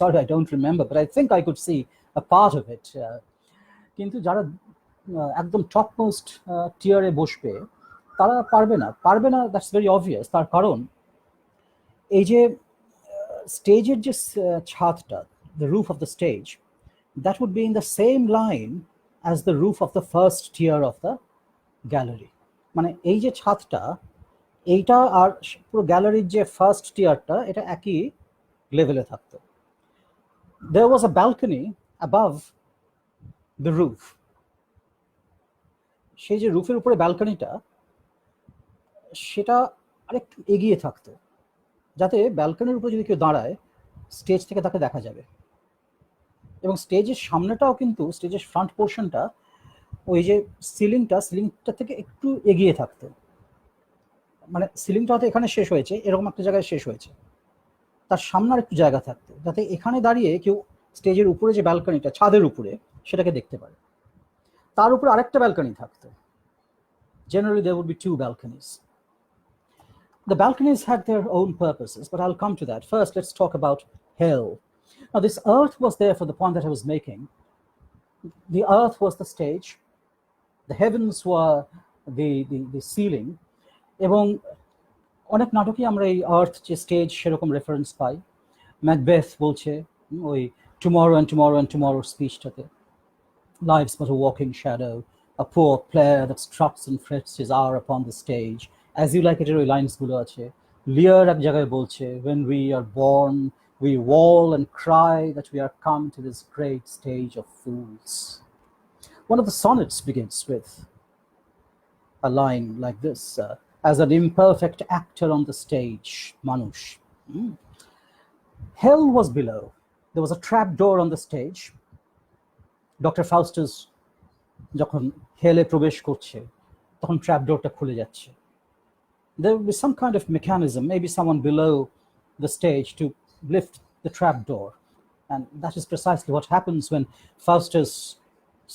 Sorry, I don't remember, but I think I could see a part of it. কিন্তু যারা একদম টপ মোস্ট টিয়ারে বসবে তারা পারবে না, দ্যাটস ভেরি অবভিয়াস। তার কারণ এই যে স্টেজের যে ছাদটা, the roof of the stage, that would be in the same line as the roof of the first tier of the gallery. মানে এই যে ছাদটা, এইটা আর পুরো গ্যালারির যে ফার্স্ট টিয়ারটা, এটা একই লেভেলে থাকতো। There was a balcony above the roof. সেই যে রুফের উপরে ব্যালকনিটা, সেটা আরেকটু এগিয়ে থাকতো, যাতে ব্যালকনির উপরে যদি কেউ দাঁড়ায় স্টেজ থেকে তাকে দেখা যাবে। এবং স্টেজের সামনেটাও কিন্তু, স্টেজের ফ্রন্ট পোর্শনটা, ওই যে সিলিংটা থেকে একটু এগিয়ে থাকতো। মানে সিলিংটা হয়তো এখানে শেষ হয়েছে, এরকম একটা জায়গায় শেষ হয়েছে, তার সামনে আর একটু জায়গা থাকতো, যাতে এখানে দাঁড়িয়ে কেউ স্টেজের উপরে যে ব্যালকনিটা, ছাদের উপরে, সেটাকে দেখতে পারে। তার উপরে আরেকটা ব্যালকনি থাকতো। Generally there would be two balconies. The balconies had their own purposes, but I'll come to that. First, let's talk about hell. Now, this earth was there for the point that I was making. The earth was the stage, the heavens were the ceiling, এবং অনেক নাটকে আমরা এই আর্থ যে stage সেরকম reference পাই। Macbeth বলছে ওই tomorrow and tomorrow স্পিচটাতে, life's but a walking shadow, a poor player that struts and frets his hour upon the stage. As you like it, এর ওই লাইন্সগুলো আছে। লিয়ার এক জায়গায় বলছে, when we are born we wail and cry that we are come to this great stage of fools. One of the sonnets begins with a line like this, as an imperfect actor on the stage, Manush. Hell was below. There was a trap door on the stage. Dr. Faustus যখন হেলে প্রবেশ করছে, তখন trap ডোরটা খুলে যাচ্ছে। There will be some kind of mechanism, maybe someone below the stage to lift the trap door, and that is precisely what happens when Faustus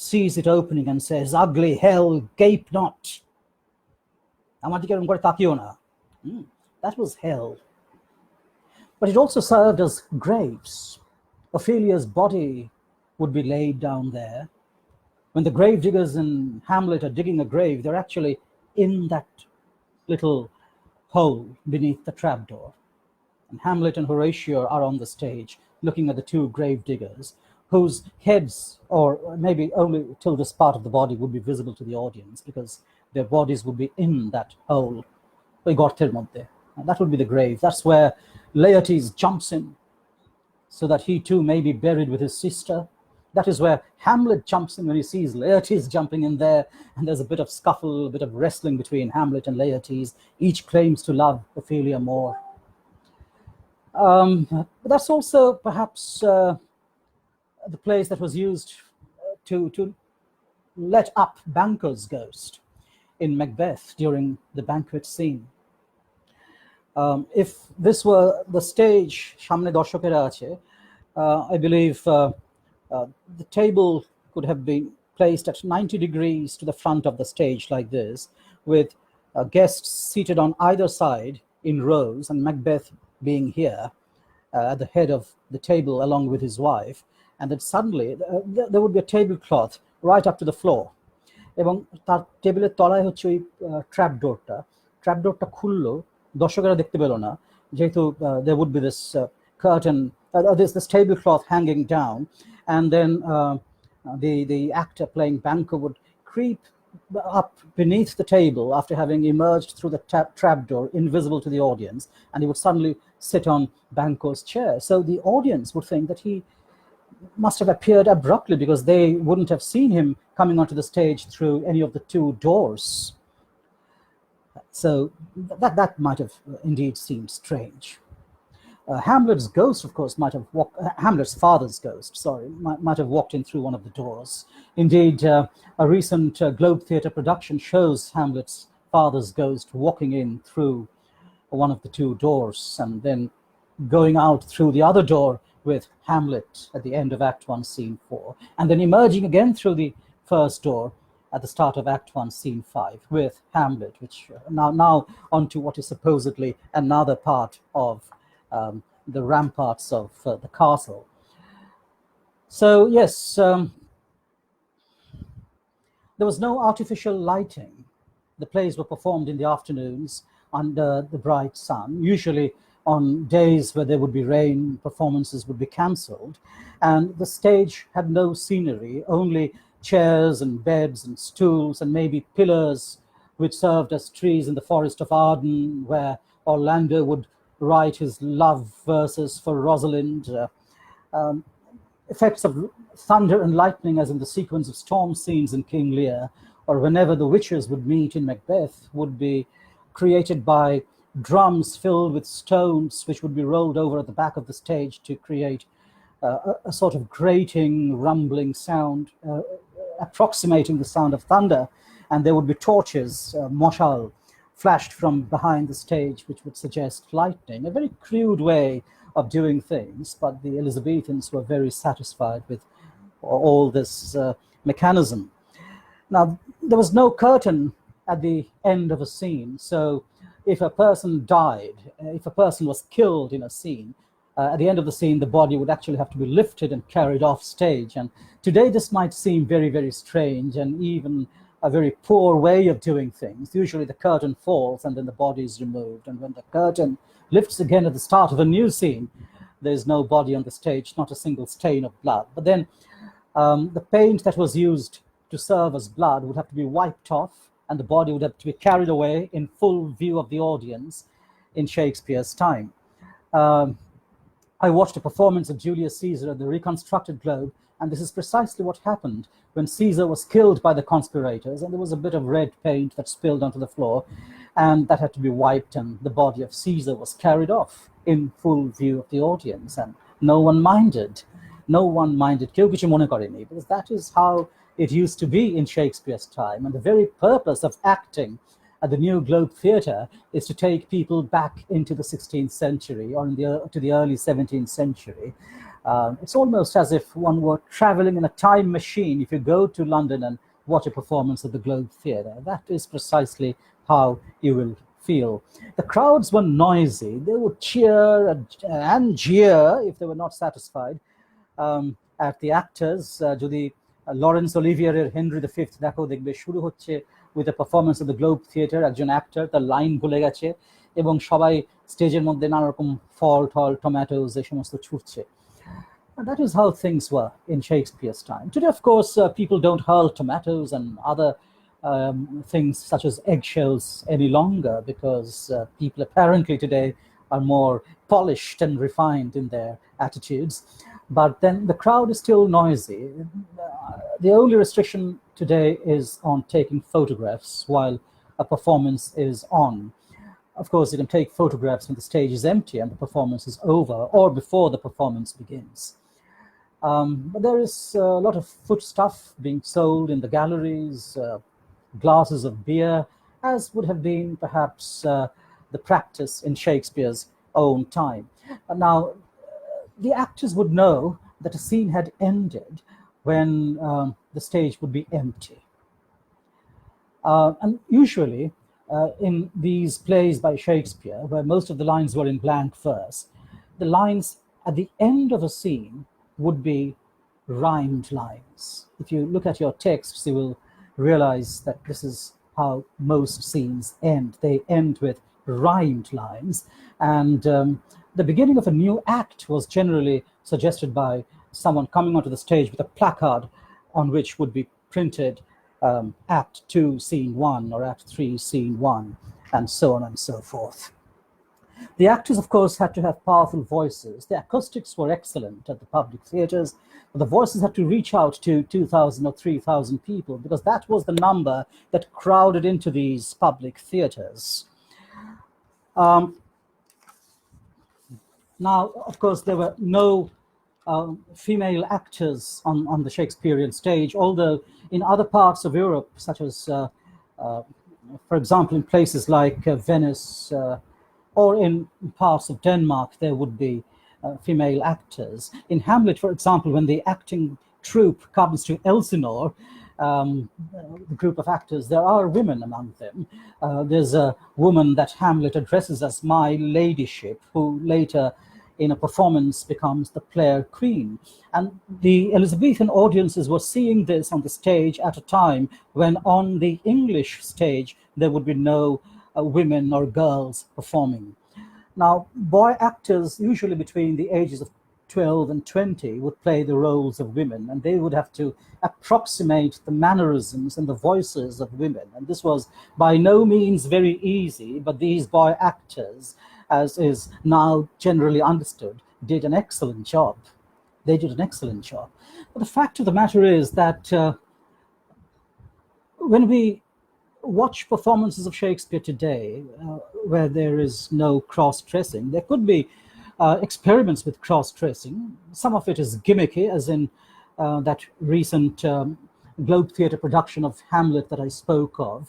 sees it opening and says, "Ugly hell, gape not." আমার দিকে এরকম করে তাকিও না। That was hell. But it also served as graves. Ophelia's body would be laid down there. When the grave diggers in Hamlet are digging a grave, they're actually in that little hole beneath the trapdoor. And Hamlet and Horatio are on the stage looking at the two grave diggers, whose heads, or maybe only till this part of the body, would be visible to the audience because their bodies would be in that hole. And that would be the grave. That's where Laertes jumps in so that he too may be buried with his sister. That is where Hamlet jumps in when he sees Laertes jumping in there, and there's a bit of scuffle, a bit of wrestling between Hamlet and Laertes. Each claims to love Ophelia more. But that's also perhaps the place that was used to let up Banquo's ghost in Macbeth during the banquet scene. If this were the stage, Shamne Dorshokera ache, I believe the table could have been placed at 90 degrees to the front of the stage like this, with guests seated on either side in rows, and Macbeth being here at the head of the table along with his wife. And then suddenly there would be a tablecloth right up to the floor. এবং তার টেবিলের তলায় হচ্ছে ওই ট্র্যাপডোরটা খুললো, দর্শকেরা দেখতে পেল না, যেহেতু there would be this curtain, this tablecloth hanging down, and then the actor playing Banquo would creep up beneath the table after having emerged through the trapdoor, invisible to the audience, and he would suddenly sit on Banquo's chair. So the audience would think that he must have appeared abruptly, because they wouldn't have seen him coming onto the stage through any of the two doors. So that might have indeed seemed strange. Hamlet's ghost, of course, Hamlet's father's ghost, might have walked in through one of the doors. Indeed, a recent Globe Theatre production shows Hamlet's father's ghost walking in through one of the two doors and then going out through the other door with Hamlet at the end of Act 1, Scene 4, and then emerging again through the first door at the start of Act 1, Scene 5, with Hamlet, which now onto what is supposedly another part of the ramparts of the castle. So yes, there was no artificial lighting. The plays were performed in the afternoons under the bright sun. Usually on days where there would be rain, performances would be cancelled, and the stage had no scenery, only chairs and beds and stools and maybe pillars which served as trees in the forest of Arden, where Orlando would write his love verses for Rosalind. Effects of thunder and lightning, as in the sequence of storm scenes in King Lear, or whenever the witches would meet in Macbeth, would be created by drums filled with stones, which would be rolled over at the back of the stage to create a sort of grating, rumbling sound, approximating the sound of thunder. And there would be torches, moshal, flashed from behind the stage, which would suggest lightning. A very crude way of doing things, but the Elizabethans were very satisfied with all this mechanism. Now, there was no curtain at the end of a scene, so if a person died, if a person was killed in a scene, at the end of the scene, the body would actually have to be lifted and carried off stage. And today this might seem very, very strange and even a very poor way of doing things. Usually the curtain falls and then the body is removed. And when the curtain lifts again at the start of a new scene, there's no body on the stage, not a single stain of blood. But then the paint that was used to serve as blood would have to be wiped off, and the body would have to be carried away in full view of the audience in Shakespeare's time. I watched a performance of Julius Caesar at the reconstructed Globe, and this is precisely what happened when Caesar was killed by the conspirators, and there was a bit of red paint that spilled onto the floor, and that had to be wiped, and the body of Caesar was carried off in full view of the audience, and no one minded. কেউ কিছু মনে করেনি, because that is how it used to be in Shakespeare's time. And the very purpose of acting at the New Globe Theatre is to take people back into the 16th century or to the early 17th century. It's almost as if one were traveling in a time machine if you go to London and watch a performance at the Globe Theatre. That is precisely how you will feel. The crowds were noisy. They would cheer and jeer if they were not satisfied at the actors. Jodi Laurence Olivierer Henry V দেখো দেখবে শুরু হচ্ছে with a performance of the Globe Theatre, একজন actor তার line ভুলে গেছে এবং সবাই স্টেজের মধ্যে নানা রকম ফল টল টমেটোস এই সমস্ত ছুটছে. And that is how things were in Shakespeare's time. Today, of course, people don't hurl tomatoes and other things such as eggshells any longer, because people apparently today are more polished and refined in their attitudes. But then the crowd is still noisy. The only restriction today is on taking photographs while a performance is on. Of course, you can take photographs when the stage is empty and the performance is over, or before the performance begins. But there is a lot of foodstuff being sold in the galleries, glasses of beer, as would have been perhaps the practice in Shakespeare's own time. Now, the actors would know that a scene had ended when the stage would be empty. And usually, in these plays by Shakespeare, where most of the lines were in blank verse, the lines at the end of a scene would be rhymed lines. If you look at your texts, you will realize that this is how most scenes end. They end with rhymed lines. And the beginning of a new act was generally suggested by someone coming onto the stage with a placard on which would be printed Act 2, Scene 1, or Act 3, Scene 1, and so on and so forth. The actors, of course, had to have powerful voices. The acoustics were excellent at the public theatres, but the voices had to reach out to 2,000 or 3,000 people, because that was the number that crowded into these public theatres. Now, of course, there were no female actors on the Shakespearean stage, although in other parts of Europe, such as, for example, in places like Venice or in parts of Denmark, there would be female actors. In Hamlet, for example, when the acting troupe comes to Elsinore, the group of actors, there are women among them. There's a woman that Hamlet addresses as my ladyship, who later in a performance becomes the player queen. And the Elizabethan audiences were seeing this on the stage at a time when on the English stage there would be no women or girls performing. Now, boy actors, usually between the ages of 12 and 20, would play the roles of women, and they would have to approximate the mannerisms and the voices of women. And this was by no means very easy, but these boy actors, as is now generally understood, did an excellent job. They did an excellent job. But the fact of the matter is that when we watch performances of Shakespeare today, where there is no cross-dressing, there could be experiments with cross-dressing. Some of it is gimmicky, as in that recent Globe Theatre production of Hamlet that I spoke of,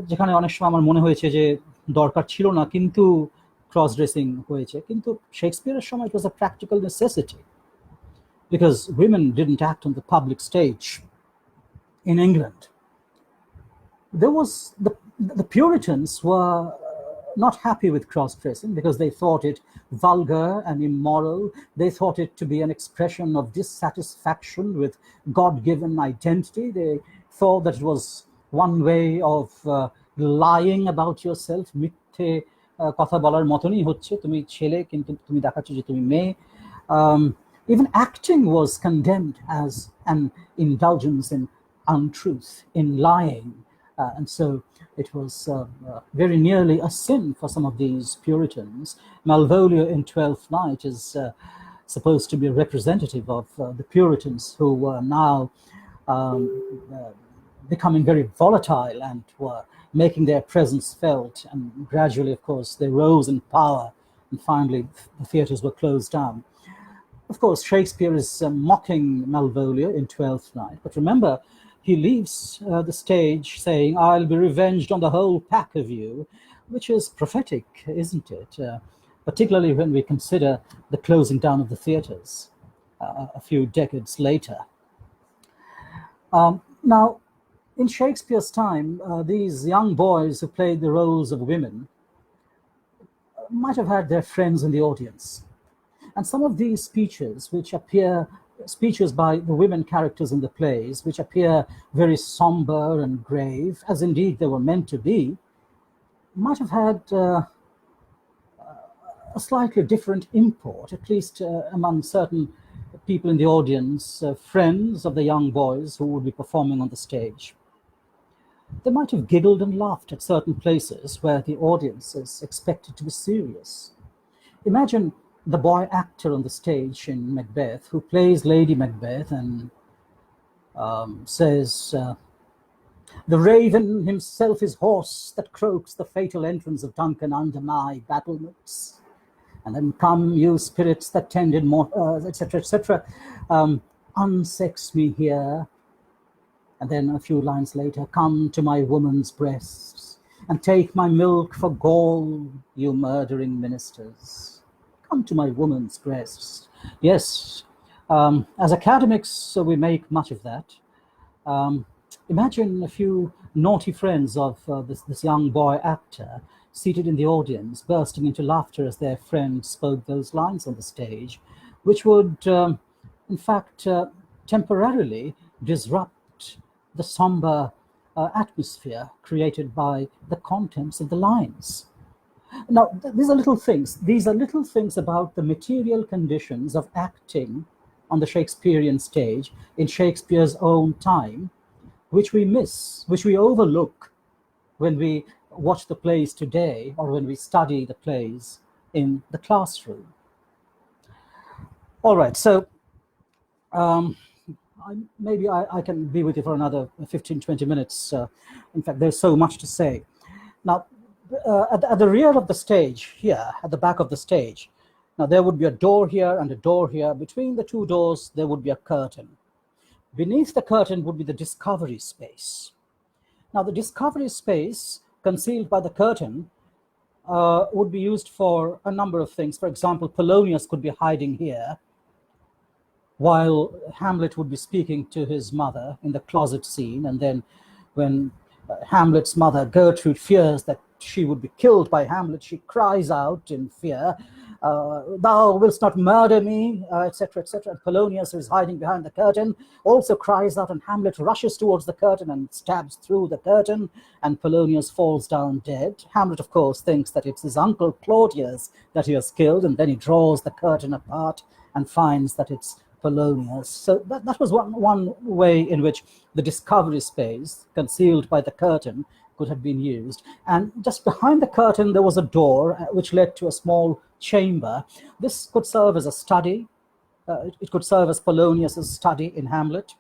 যেখানে অনেক সময় আমার মনে হয়েছে যে দরকার ছিল না, কিন্তু ক্রস ড্রেসিং হয়েছে। কিন্তু শেক্সপিয়ারের সময় it was a practical necessity, because women didn't act on the public stage in England. There was the Puritans were not happy with cross-dressing because they thought it vulgar and immoral. They thought it to be an expression of dissatisfaction with God-given identity. They thought that it was one way of lying about yourself. মিথ্যে কথা বলার মতনই হচ্ছে, তুমি ছেলে কিন্তু তুমি দেখাচ্ছ যে তুমি মেয়ে। Even acting was condemned as an indulgence in untruth, in lying. And so it was very nearly a sin for some of these Puritans. Malvolio in Twelfth Night is supposed to be a representative of the Puritans who were now becoming very volatile and were making their presence felt. And gradually, of course, they rose in power, and finally the theatres were closed down. Of course, Shakespeare is mocking Malvolio in Twelfth Night, but remember, he leaves the stage saying, "I'll be revenged on the whole pack of you," which is prophetic, isn't it? Particularly when we consider the closing down of the theatres a few decades later. Now, in Shakespeare's time, these young boys who played the roles of women might have had their friends in the audience. And some of these speeches, which appear speeches by the women characters in the plays, which appear very somber and grave, as indeed they were meant to be, might have had a slightly different import, at least among certain people in the audience, friends of the young boys who would be performing on the stage. They might have giggled and laughed at certain places where the audience is expected to be serious. Imagine the boy actor on the stage in Macbeth who plays Lady Macbeth and says, "The raven himself is hoarse that croaks the fatal entrance of Duncan under my battlements. And then come, you spirits that tended more, etc., etc. Unsex me here." And then a few lines later, "Come to my woman's breasts and take my milk for gall, you murdering ministers. Come to my woman's breasts." Yes, as academics, we make much of that. Imagine a few naughty friends of this young boy actor seated in the audience, bursting into laughter as their friend spoke those lines on the stage, which would, in fact, temporarily disrupt the somber atmosphere created by the contents of the lines. Now, these are little things. These are little things about the material conditions of acting on the Shakespearean stage in Shakespeare's own time, which we miss, which we overlook when we watch the plays today or when we study the plays in the classroom. All right, so maybe I can be with you for another 15, 20 minutes. In fact, there's so much to say. Now, at the rear of the stage here, at the back of the stage, now there would be a door here and a door here. Between the two doors, there would be a curtain. Beneath the curtain would be the discovery space. Now, the discovery space concealed by the curtain would be used for a number of things. For example, Polonius could be hiding here while Hamlet would be speaking to his mother in the closet scene. And then when Hamlet's mother, Gertrude, fears that she would be killed by Hamlet, she cries out in fear, "Thou wilt not murder me," etc., etc. And Polonius, who is hiding behind the curtain, also cries out, and Hamlet rushes towards the curtain and stabs through the curtain, and Polonius falls down dead. Hamlet, of course, thinks that it's his uncle Claudius that he has killed, and then he draws the curtain apart and finds that it's Polonius. So that was one way in which the discovery space, concealed by the curtain, could have been used. And just behind the curtain, there was a door which led to a small chamber. This could serve as a study. It could serve as Polonius's study in Hamlet.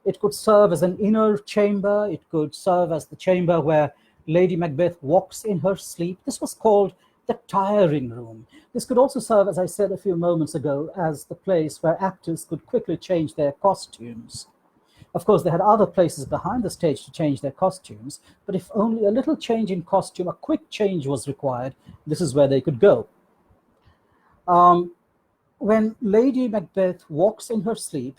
It could serve as an inner chamber. It could serve as the chamber where Lady Macbeth walks in her sleep. This was called the tiring room. This could also serve, as I said a few moments ago, as the place where actors could quickly change their costumes. Of course, they had other places behind the stage to change their costumes, but if only a little change in costume, a quick change was required, this is where they could go. When Lady Macbeth walks in her sleep,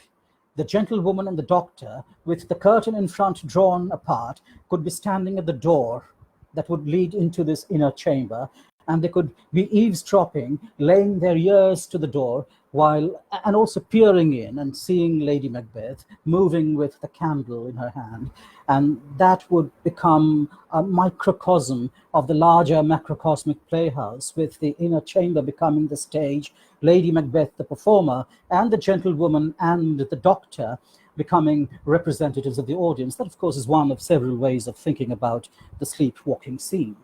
the gentlewoman and the doctor, with the curtain in front drawn apart, could be standing at the door that would lead into this inner chamber, and they could be eavesdropping, laying their ears to the door, and also peering in and seeing Lady Macbeth moving with the candle in her hand. And that would become a microcosm of the larger macrocosmic playhouse, with the inner chamber becoming the stage, Lady Macbeth the performer, and the gentlewoman and the doctor becoming representatives of the audience. That, of course, is one of several ways of thinking about the sleepwalking scene.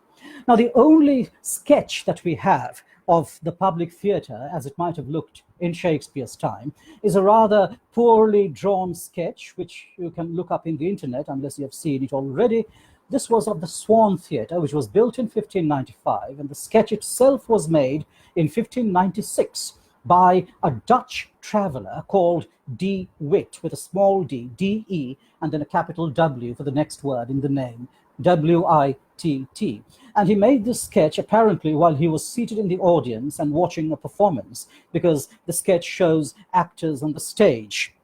Now, the only sketch that we have of the public theatre, as it might have looked in Shakespeare's time, is a rather poorly drawn sketch, which you can look up in the internet unless you have seen it already. This was of the Swan Theatre, which was built in 1595, and the sketch itself was made in 1596 by a Dutch traveller called De Witt, with a small d, D-E, and then a capital W for the next word in the name, W-I-T-T. And he made this sketch apparently while he was seated in the audience and watching a performance, because the sketch shows actors on the stage.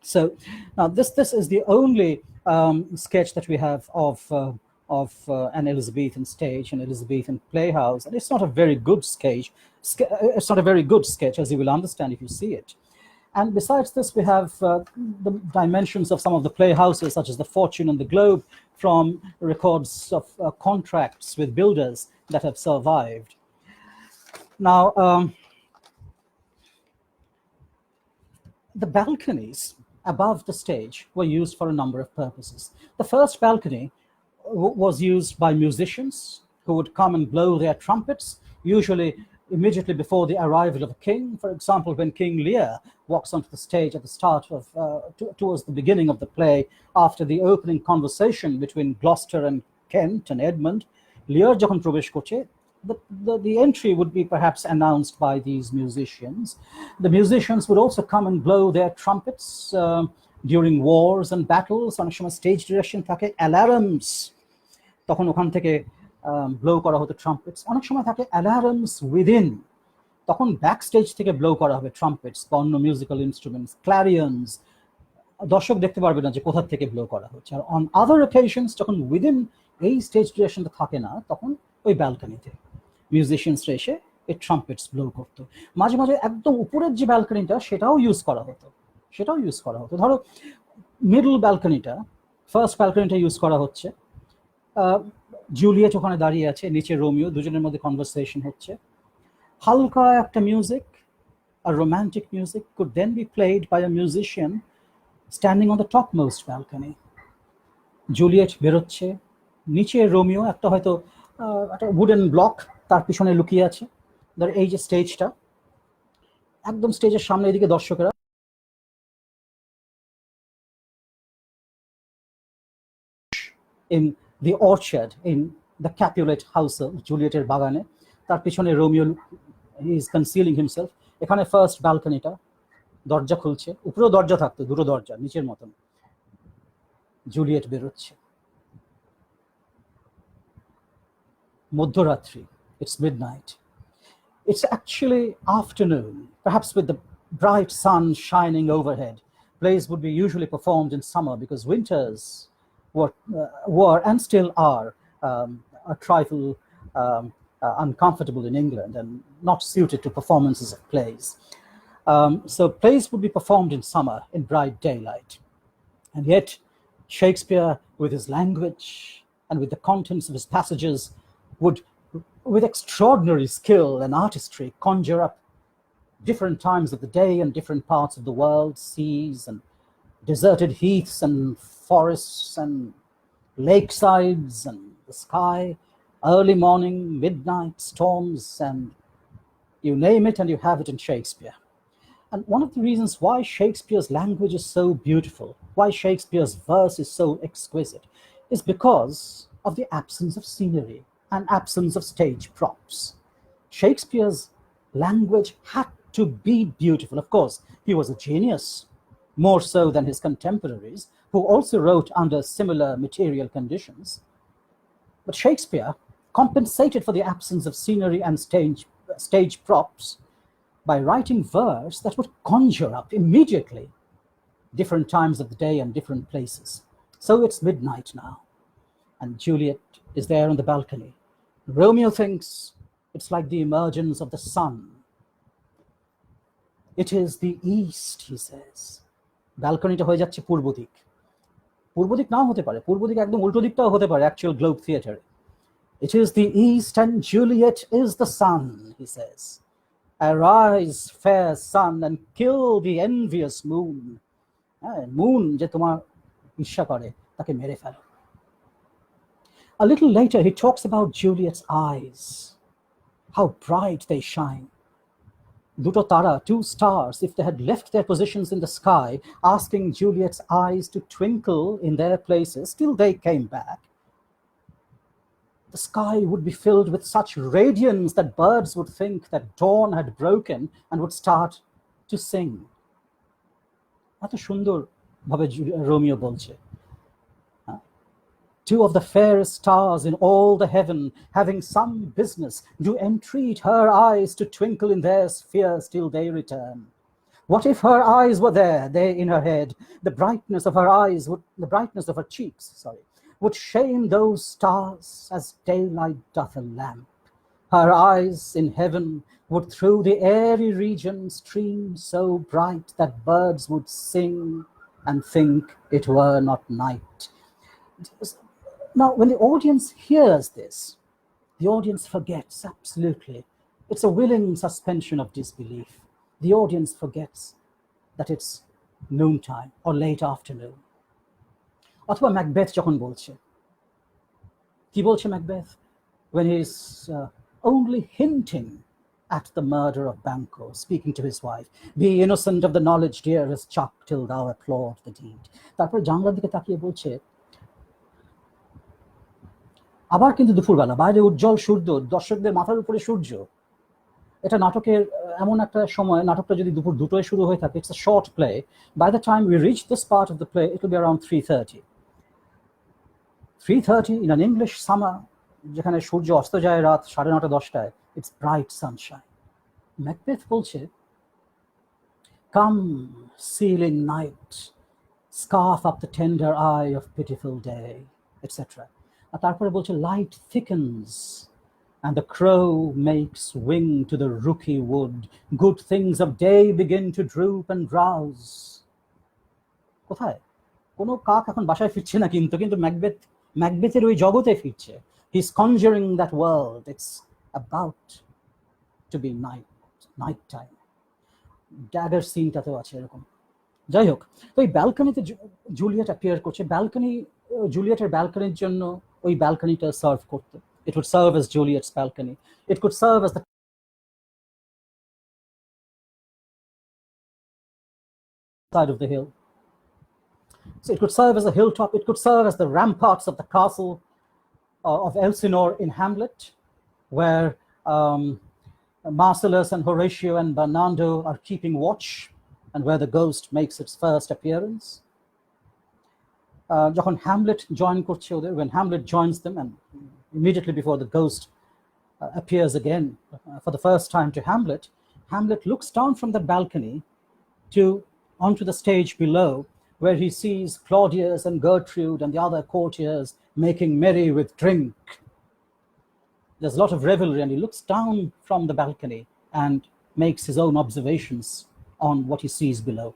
So now this is the only sketch that we have of an Elizabethan stage, an Elizabethan playhouse, and it's not a very good sketch. It's not a very good sketch, as you will understand if you see it. And besides this, we have the dimensions of some of the playhouses, such as the Fortune and the Globe, from records of contracts with builders that have survived. Now, the balconies above the stage were used for a number of purposes. The first balcony was used by musicians who would come and blow their trumpets, usually immediately before the arrival of a king. For example, when King Lear walks onto the stage at the start of, towards the beginning of the play, after the opening conversation between Gloucester and Kent and Edmund, Lear যখন প্রবেশ করছে, the entry would be perhaps announced by these musicians. The musicians would also come and blow their trumpets during wars and battles. অনেক সময় stage direction থাকে, alarums, তখন ওখান থেকে blow করা হতো trumpets. অনেক সময় থাকে alarums within, তখন backstage থেকে blow করা হবে trumpets বা অন্য musical instruments, clarions. দর্শক দেখতে পারবে না যে কোথা থেকে blow করা হচ্ছে। আর on other occasions যখন within এই stage directionটা থাকে না, তখন ওই ব্যালকনিতে মিউজিশিয়ানসরা এসে এই ট্রাম্পেটস ব্লো করতো। মাঝে মাঝে একদম উপরের যে ব্যালকনিটা সেটাও ইউজ করা হতো। ধরো মিডল ব্যালকনিটা, ফার্স্ট ব্যালকনিটা ইউজ করা হচ্ছে, জুলিয়েট ওখানে দাঁড়িয়ে আছে, নিচে রোমিও, দুজনের মধ্যে কনভারসেশন হচ্ছে, হালকা একটা music, a romantic music could then be played by a musician standing on the topmost balcony. Juliet বেরোচ্ছে, নিচে রোমিও একটা হয়তো একটা উডেন ব্লক তার পিছনে লুকিয়ে আছে। ধর এই যে স্টেজটা, একদম স্টেজের সামনে এদিকে দর্শকেরা in the orchard, in the Capulet house, জুলিয়েটের বাগানে, তার পিছনে Romeo, he is concealing himself. এখানে ফার্স্ট ব্যালকনিটা, দরজা খুলছে, উপরেও দরজা থাকতো, দুটো দরজা নিচের মতন, জুলিয়েট বেরোচ্ছে। মধ্যরাত্রি, it's midnight. It's actually afternoon, perhaps with the bright sun shining overhead. Plays would be usually performed in summer because winters were and still are a trifle uncomfortable in England and not suited to performances of plays. So plays would be performed in summer in bright daylight. And yet Shakespeare, with his language and with the contents of his passages, would, with extraordinary skill and artistry, conjure up different times of the day and different parts of the world, seas and deserted heaths and forests and lakesides and the sky, early morning, midnight, storms, and you name it and you have it in Shakespeare. And one of the reasons why Shakespeare's language is so beautiful, why Shakespeare's verse is so exquisite, is because of the absence of scenery and absence of stage props. Shakespeare's language had to be beautiful. Of course, he was a genius, more so than his contemporaries, who also wrote under similar material conditions. But Shakespeare compensated for the absence of scenery and stage props by writing verse that would conjure up immediately different times of the day and different places. So it's midnight now, and Juliet is there on the balcony. Romeo thinks it's like the emergence of the sun. It is the east, he says. ব্যালকনিটা হয়ে যাচ্ছে পূর্ব দিক। পূর্ব দিক নাও হতে পারে, পূর্ব দিক একদম উল্টো দিকটাও হতে পারে অ্যাকচুয়াল গ্লোব থিয়েটারে। It is the east and Juliet is the sun, he says. Arise, fair sun, and kill the envious moon. Moon যে তোমার ঈর্ষা করে তাকে মেরে ফেলো। A little later he talks about Juliet's eyes, how bright they shine. Duto tara, two stars, if they had left their positions in the sky, asking Juliet's eyes to twinkle in their places till they came back, the sky would be filled with such radiance that birds would think that dawn had broken and would start to sing. এত সুন্দর ভাবে Romeo বলছে। Two of the fairest stars in all the heaven, having some business, do entreat her eyes to twinkle in their spheres till they return. What if her eyes were there, they in her head, the brightness of her eyes would, the brightness of her cheeks, would shame those stars as daylight doth a lamp. Her eyes in heaven would through the airy region stream so bright that birds would sing and think it were not night. Now, when the audience hears this, the audience forgets, absolutely. It's a willing suspension of disbelief. The audience forgets that it's noontime or late afternoon. অথবা Macbeth যখন বলছে, কি বলছে Macbeth? When he's only hinting at the murder of Banquo, speaking to his wife, be innocent of the knowledge, dearest Chuck, till thou applaud the deed. তারপর জানলার দিকে তাকিয়ে বলছে, আবার কিন্তু দুপুরবেলা, বাইরে উজ্জ্বল সূর্য, দর্শকদের মাথার উপরে সূর্য। এটা নাটকের এমন একটা সময়, নাটকটা যদি দুপুর 2টোয় শুরু হয়ে থাকে, it's a short play, by the time we reach this part of the play it will be around 3:30 in an English summer, যেখানে সূর্য অস্ত যায় রাত 9:30 10টায়। It's bright sunshine. ম্যাকবেথ বলছে, come seeling night, scarf up the tender eye of pitiful day, etcetera. আর তারপরে বলছে, light thickens and the crow makes wing to the rooky wood, good things of day begin to droop and drowse. কোথায়? কোনো কাক এখন বাসায় ফিরছে না, কিন্তু ম্যাকবেথের ওই জগতে ফিরছে। He is conjuring that world, it's about to be night time. Dagger সিনটাতেও আছে এরকম। যাই হোক, তো এই ব্যালকনিতে জুলিয়েট অ্যাপিয়ার করছে। জুলিয়েটের ব্যালকনির জন্য ওই ব্যালকনিটা সার্ভ করতে। It would serve as Juliet's balcony. It could serve as the side of the hill. So it could serve as a hilltop. It could serve as the ramparts of the castle of Elsinore in Hamlet, where Marcellus and Horatio and Bernardo are keeping watch, and where the ghost makes its first appearance. যখন Hamlet join করছে ওদের, when Hamlet joins them, and immediately before the ghost appears again for the first time to Hamlet, Hamlet looks down from the balcony onto the stage below, where he sees Claudius and Gertrude and the other courtiers making merry with drink. There's a lot of revelry, and he looks down from the balcony and makes his own observations on what he sees below.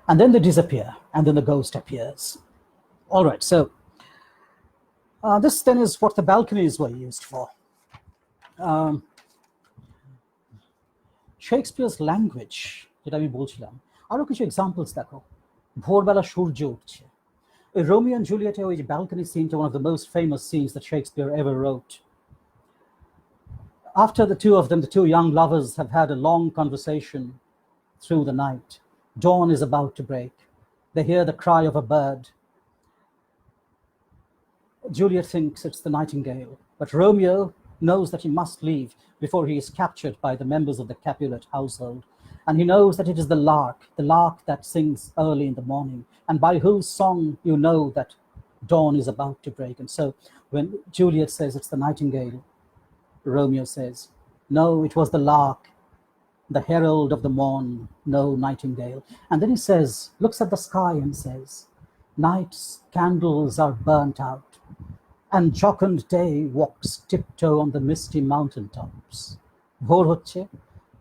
And then they disappear, and then the ghost appears. All right, so this then is what the balconies were used for. Shakespeare's language, যেটা আমি বলছিলাম, আরো কিছু examples দেখো। ভোরবেলা সূর্য উঠছে। ওই Romeo and জুলিয়েটে ওই ব্যালকনি সিনটা one of the most famous scenes that Shakespeare ever wrote. After the two of them, the two young lovers, have had a long conversation through the night, dawn is about to break. They hear the cry of a bird. Juliet thinks it's the nightingale, but Romeo knows that he must leave before he is captured by the members of the Capulet household. And he knows that it is the lark that sings early in the morning, and by whose song you know that dawn is about to break. And so when Juliet says it's the nightingale, Romeo says, no, it was the lark, the herald of the morn, no nightingale. And then he says, looks at the sky and says, night's candles are burnt out, and jocund day walks tiptoe on the misty mountain tops. ভোর হচ্ছে,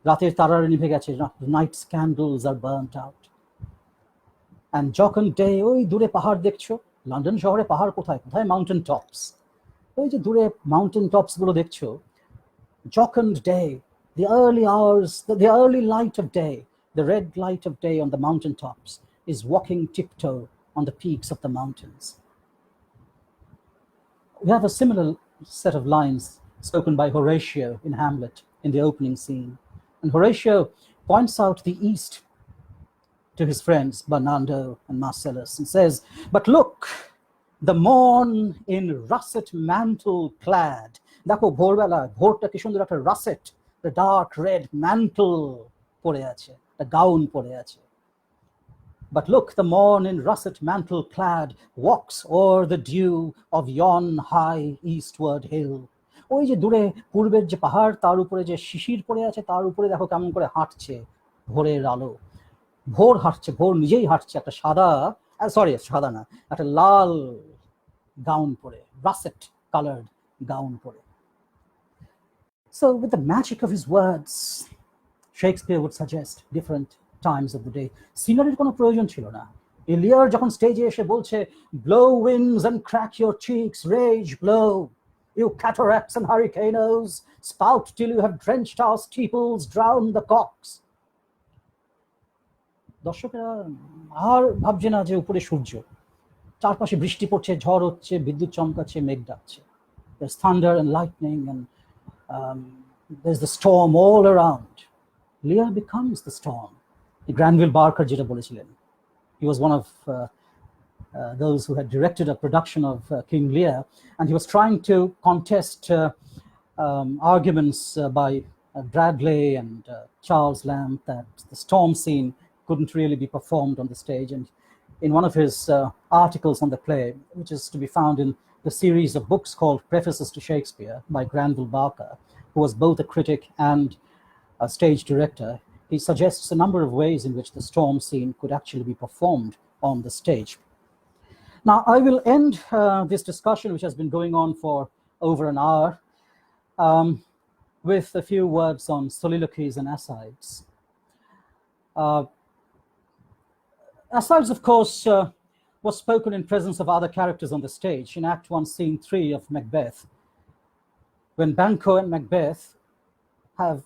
রাতের তারারা নিভে গেছে, night's candles are burnt out. And jocund day, ওই দূরে পাহাড় দেখছো, London শহরে পাহাড় কোথায় কোথায় মাউন্টেন টপস, ওই যে দূরে মাউন্টেন টপস গুলো দেখছো, jocund day, the early hours, the early light of day, the red light of day on the mountain tops is walking tiptoe on the peaks of the mountains. We have a similar set of lines spoken by Horatio in Hamlet in the opening scene. And Horatio points out the east to his friends Bernardo and Marcellus and says, but look, the morn in russet mantle clad. দেখো ভোরবেলা, ভোরটা কি সুন্দর একটা russet, the dark red mantle পরে আছে, the gown পরে আছে। But look, the morn in russet mantle clad walks o'er the dew of yon high eastward hill. ওই যে দূরে পূর্বের যে পাহাড়, তার উপরে যে শিশির পড়ে আছে, তার উপরে দেখো কেমন করে হাঁটছে ভোরের আলো। ভোর হাঁটছে, ভোর নিজেই হাঁটছে একটা সাদা না, একটা লাল গাউন পরে, রাসেট কালার্ড গাউন পরে। So with the magic of his words, Shakespeare would suggest different times of the day. সিনারির কোনো প্রয়োজন ছিল না। ইলিয়ার যখন স্টেজে এসে বলছে, blow winds and crack your cheeks, rage blow, you cataracts and hurricanes, spout till you have drenched our steeples, drown the cocks. দর্শকেরা আর ভাবছে না যে উপরে সূর্য, চারপাশে বৃষ্টি পড়ছে, ঝড় হচ্ছে, বিদ্যুৎ চমকাচ্ছে, মেঘ ডাকছে। there's thunder and lightning, and there's the storm all around. Lear becomes the storm. Granville Barker যেটা বলেছিলেন, he was one of those who had directed a production of King Lear, and he was trying to contest arguments by Bradley and Charles Lamb that the storm scene couldn't really be performed on the stage. And in one of his articles on the play, which is to be found in the series of books called Prefaces to Shakespeare by Granville Barker, who was both a critic and a stage director, he suggests a number of ways in which the storm scene could actually be performed on the stage. Now, I will end this discussion, which has been going on for over an hour, with a few words on soliloquies and asides. Asides, of course, was spoken in presence of other characters on the stage. In Act 1, Scene 3 of Macbeth, when Banquo and Macbeth have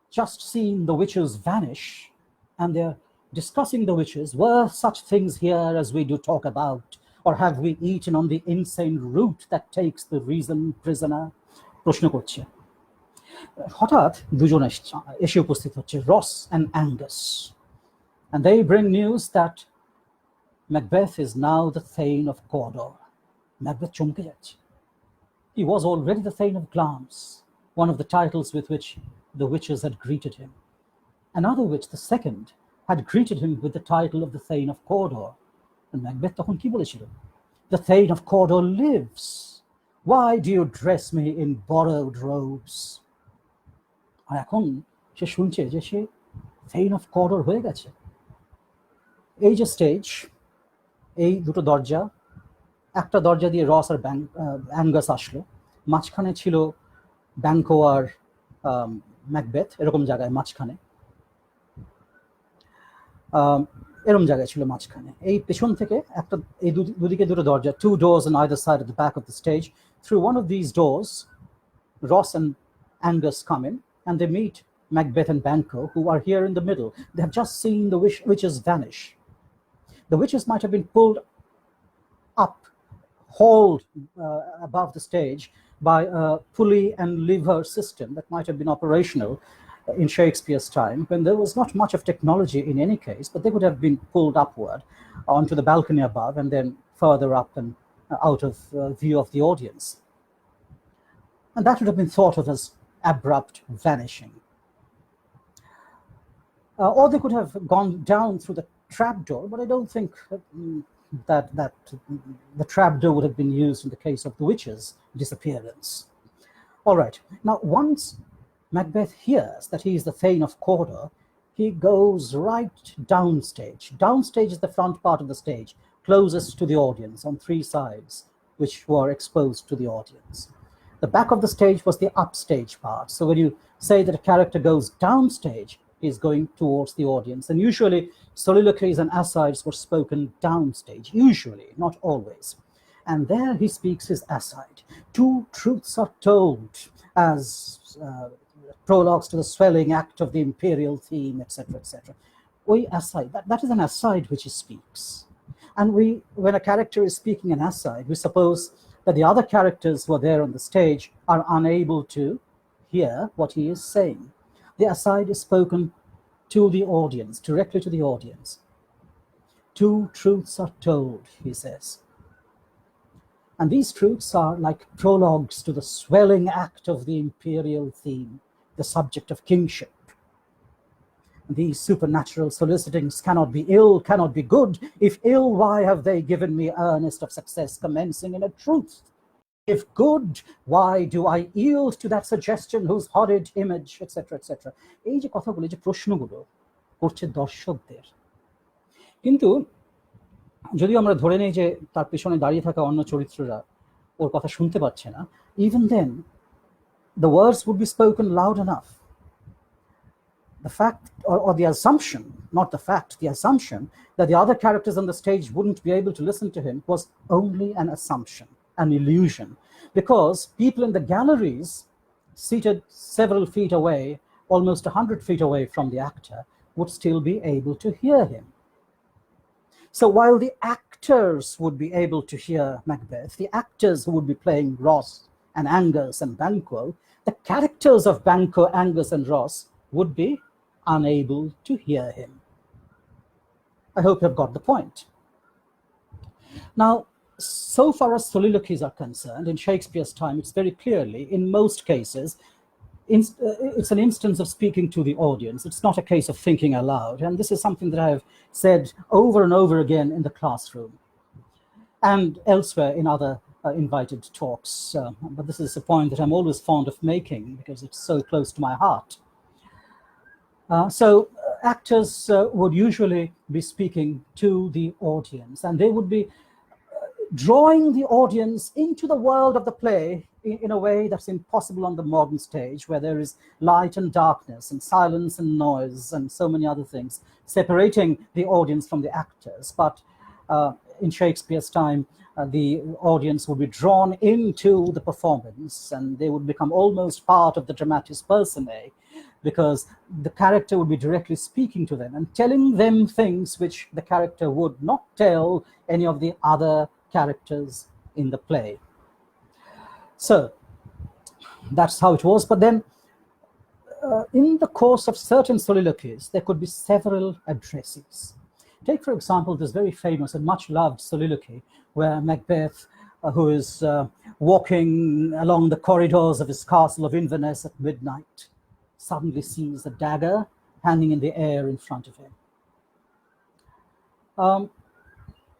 just seen the witches vanish, and they're discussing the witches. Were such things here as we do talk about, or have we eaten on the insane root that takes the reason prisoner? প্রশ্ন করছে। হঠাৎ দুজন এসে উপস্থিত হচ্ছে, রস and Angus, and they bring news that Macbeth is now the Thane of Cawdor. Macbeth চমকে যাচ্ছে. He was already the Thane of Glamis, one of the titles with which the witches had greeted him. Another witch, the second, had greeted him with the title of the Thane of Cawdor. And Macbeth তখন কি বলেছিল? The Thane of Cawdor lives. Why do you dress me in borrowed robes? আর এখন সে শুনছে যে সে Thane of Cawdor হয়ে গেছে। এই যে স্টেজ, এই দুটো দরজা, একটা দরজা দিয়ে রস আর অ্যাঙ্গাস আসলো, মাঝখানে ছিল ব্যাঙ্কো আর ম্যাকবেথ, এরকম জায়গায় মাঝখানে, এরকম জায়গায় ছিল মাঝখানে। এই পেছন থেকে একটা, এই দুদিকে দুটো দরজা, two doors on either side at the back of the stage. Through one of these doors, Ross and Angus come in, and they meet Macbeth and Banquo, who are here in the middle. They have just seen the witches vanish. The witches might have been pulled up, hauled above the stage by a pulley and lever system that might have been operational in Shakespeare's time, when there was not much of technology in any case, but they would have been pulled upward onto the balcony above and then further up and out of view of the audience. And that would have been thought of as abrupt vanishing. Or they could have gone down through the trapdoor, but I don't think that the trapdoor would have been used in the case of the witches' disappearance. All right, now once Macbeth hears that he is the Thane of Cawdor, he goes right downstage. Downstage is the front part of the stage, closest to the audience on three sides, which were exposed to the audience. The back of the stage was the upstage part. So when you say that a character goes downstage, he's going towards the audience. And usually soliloquies and asides were spoken downstage, usually, not always. And there he speaks his aside. Two truths are told as prologues to the swelling act of the imperial theme, etc., etc. We aside, that is an aside which he speaks. And when a character is speaking an aside, we suppose that the other characters who are there on the stage are unable to hear what he is saying. The aside is spoken to the audience, directly to the audience. Two truths are told, he says. And these truths are like prologues to the swelling act of the imperial theme, the subject of kingship. These supernatural solicitings cannot be ill, cannot be good. If ill, why have they given me earnest of success commencing in a truth? If good, why do I yield to that suggestion whose horrid image, etc., etc. এই যে কথাগুলো, যে প্রশ্নগুলো করছে দর্শকদের, কিন্তু যদিও আমরা ধরে নেই যে তার পিছনে দাঁড়িয়ে থাকা অন্য চরিত্ররা ওর কথা শুনতে পাচ্ছে না, even then the words would be spoken loud enough. The fact, or the assumption, not the fact, the assumption that the other characters on the stage wouldn't be able to listen to him was only an assumption, an illusion, because people in the galleries, seated several feet away, almost 100 feet away from the actor, would still be able to hear him. So while the actors would be able to hear Macbeth, the actors who would be playing Ross and Angus and Banquo, the characters of Banquo, Angus, and Ross would be unable to hear him. I hope you've got the point. Now, so far as soliloquies are concerned, in Shakespeare's time, it's very clearly, in most cases, it's an instance of speaking to the audience. It's not a case of thinking aloud. And this is something that I've said over and over again in the classroom and elsewhere in other invited talks. But this is a point that I'm always fond of making because it's so close to my heart. So actors would usually be speaking to the audience, and they would be drawing the audience into the world of the play in a way that's impossible on the modern stage, where there is light and darkness and silence and noise and so many other things separating the audience from the actors. But in Shakespeare's time, the audience would be drawn into the performance, and they would become almost part of the dramatis personae, because the character would be directly speaking to them and telling them things which the character would not tell any of the other characters in the play. So that's how it was. But then in the course of certain soliloquies, there could be several addresses. Take, for example, this very famous and much loved soliloquy where Macbeth, who is walking along the corridors of his castle of Inverness at midnight, suddenly sees a dagger hanging in the air in front of him.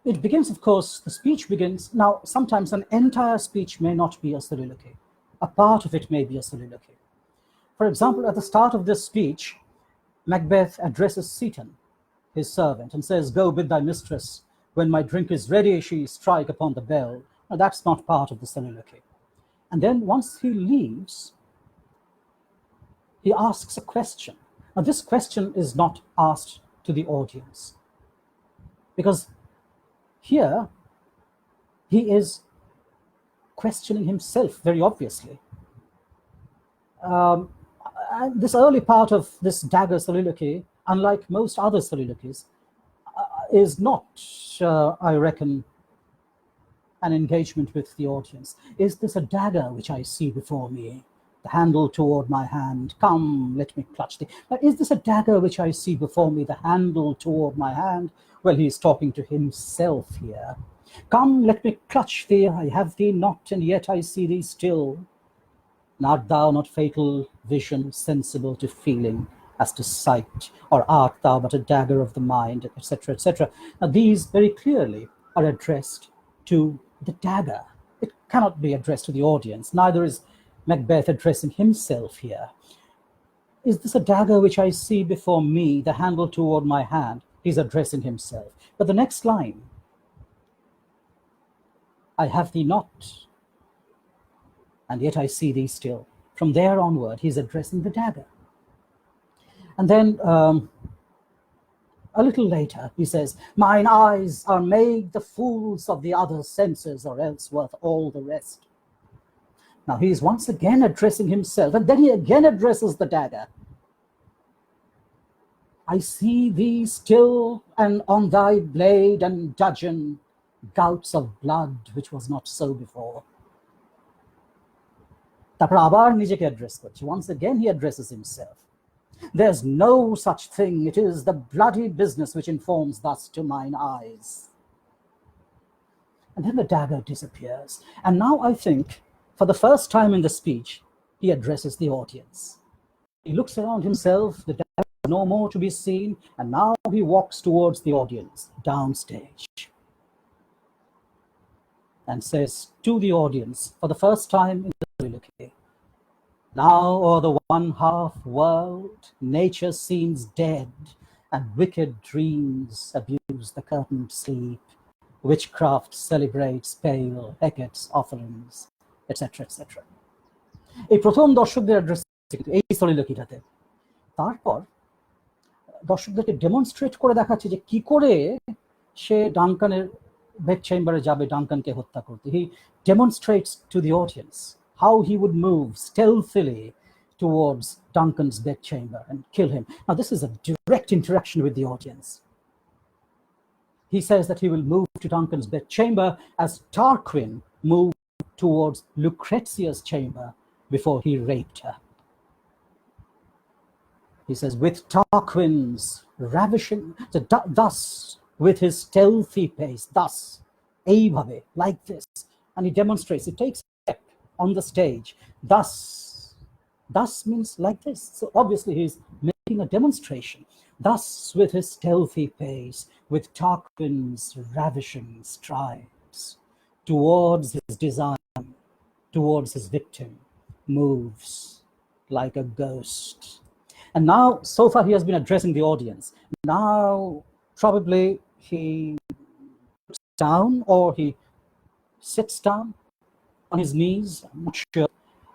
It begins, of course, the speech begins. Now, sometimes an entire speech may not be a soliloquy. A part of it may be a soliloquy. For example, at the start of this speech, Macbeth addresses Seton, his servant, and says, "Go bid thy mistress, when my drink is ready, she strike upon the bell." Now, that's not part of the soliloquy. And then once he leaves, he asks a question. Now, this question is not asked to the audience, because here he is questioning himself very obviously. This early part of this dagger soliloquy, unlike most other soliloquies, is not, I reckon, an engagement with the audience. Is this a dagger which I see before me? The handle toward my hand. Come, let me clutch thee. But is this a dagger which I see before me? The handle toward my hand. Well, he's talking to himself here. Come, let me clutch thee. I have thee not, and yet I see thee still. And art thou not fatal vision, sensible to feeling as to sight? Or art thou but a dagger of the mind, etc., etc.? Now, these very clearly are addressed to the dagger. It cannot be addressed to the audience. Neither is Macbeth addressing himself here. Is this a dagger which I see before me, the handle toward my hand? He's addressing himself. But the next line, I have thee not, and yet I see thee still. From there onward, he's addressing the dagger. And then a little later, he says, mine eyes are made the fools of the other senses, or else worth all the rest. Now he's once again addressing himself, and then he again addresses the dagger. I see thee still, and on thy blade and dudgeon gouts of blood, which was not so before. তারপর আবার নিজেকে address করছে. Once again he addresses himself. There's no such thing. It is the bloody business which informs thus to mine eyes. And then the dagger disappears. And now I think, for the first time in the speech, he addresses the audience. He looks around himself, the dagger is no more to be seen, and now he walks towards the audience, downstage, and says to the audience, for the first time in the soliloquy, now o'er the one half world, nature seems dead, and wicked dreams abuse the curtained sleep, witchcraft celebrates pale Hecate's offerings, etc., etc. এই প্রথম দর্শকদের address এই soliloquy-টাতে। তারপর দর্শকদেরকে demonstrate করে দেখাচ্ছে যে কি করে সে ডানকানের বেড চেম্বারে যাবে ডানকানকে হত্যা করতে। He demonstrates to the audience how he would move stealthily towards Duncan's bedchamber and kill him. Now, this is a direct interaction with the audience. He says that he will move to Duncan's bedchamber as Tarquin moved towards Lucrezia's chamber before he raped her. He says, with Tarquin's ravishing, thus, with his stealthy pace, thus, eivabe, like this. And he demonstrates, he takes a step on the stage, thus means like this. So obviously he's making a demonstration. Thus, with his stealthy pace, with Tarquin's ravishing strides, towards his design, towards his victim, moves like a ghost. And now, so far, he has been addressing the audience. Now, probably he sits down or he sits down on his knees. I'm not sure.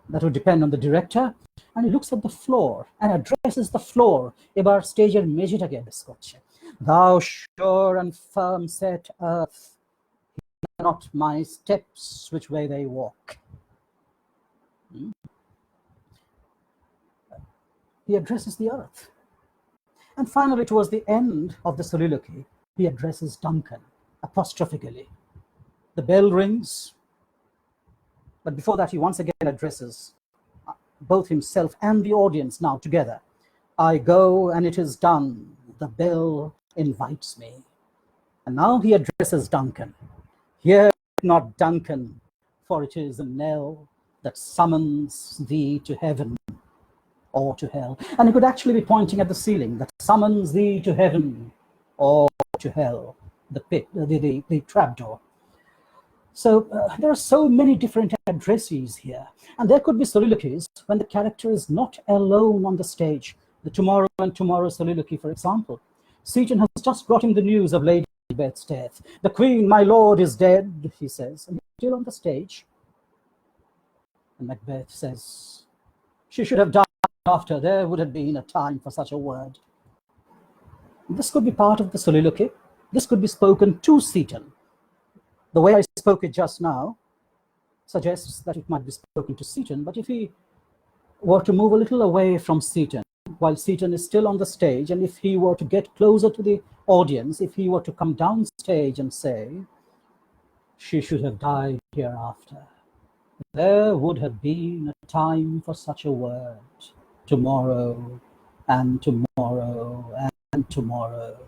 That would depend on the director. And he looks at the floor and addresses the floor. Ebar stager mejitaকে address করছে. Thou sure and firm set earth, hear not my steps which way they walk. He addresses the earth. And finally, towards the end of the soliloquy, he addresses Duncan apostrophically. The bell rings, but before that, he once again addresses both himself and the audience now together. I go and it is done. The bell invites me. And now he addresses Duncan. Hear not, Duncan, for it is a knell that summons thee to heaven or to hell. And he could actually be pointing at the ceiling, that summons thee to heaven or to hell, the pit, the trapdoor. So there are so many different addressees here. And there could be soliloquies when the character is not alone on the stage. The Tomorrow and Tomorrow soliloquy, for example. Seaton has just brought him the news of Lady Macbeth's death. The Queen, my lord, is dead, he says, and he's still on the stage. And Macbeth says, she should have died after. There would have been a time for such a word. This could be part of the soliloquy. This could be spoken to Seaton. The way I spoke it just now suggests that it might be spoken to Seaton, but if he were to move a little away from Seaton, while Seaton is still on the stage, and if he were to get closer to the audience, if he were to come down stage and say, she should have died hereafter, there would have been a time for such a word, tomorrow and tomorrow and tomorrow,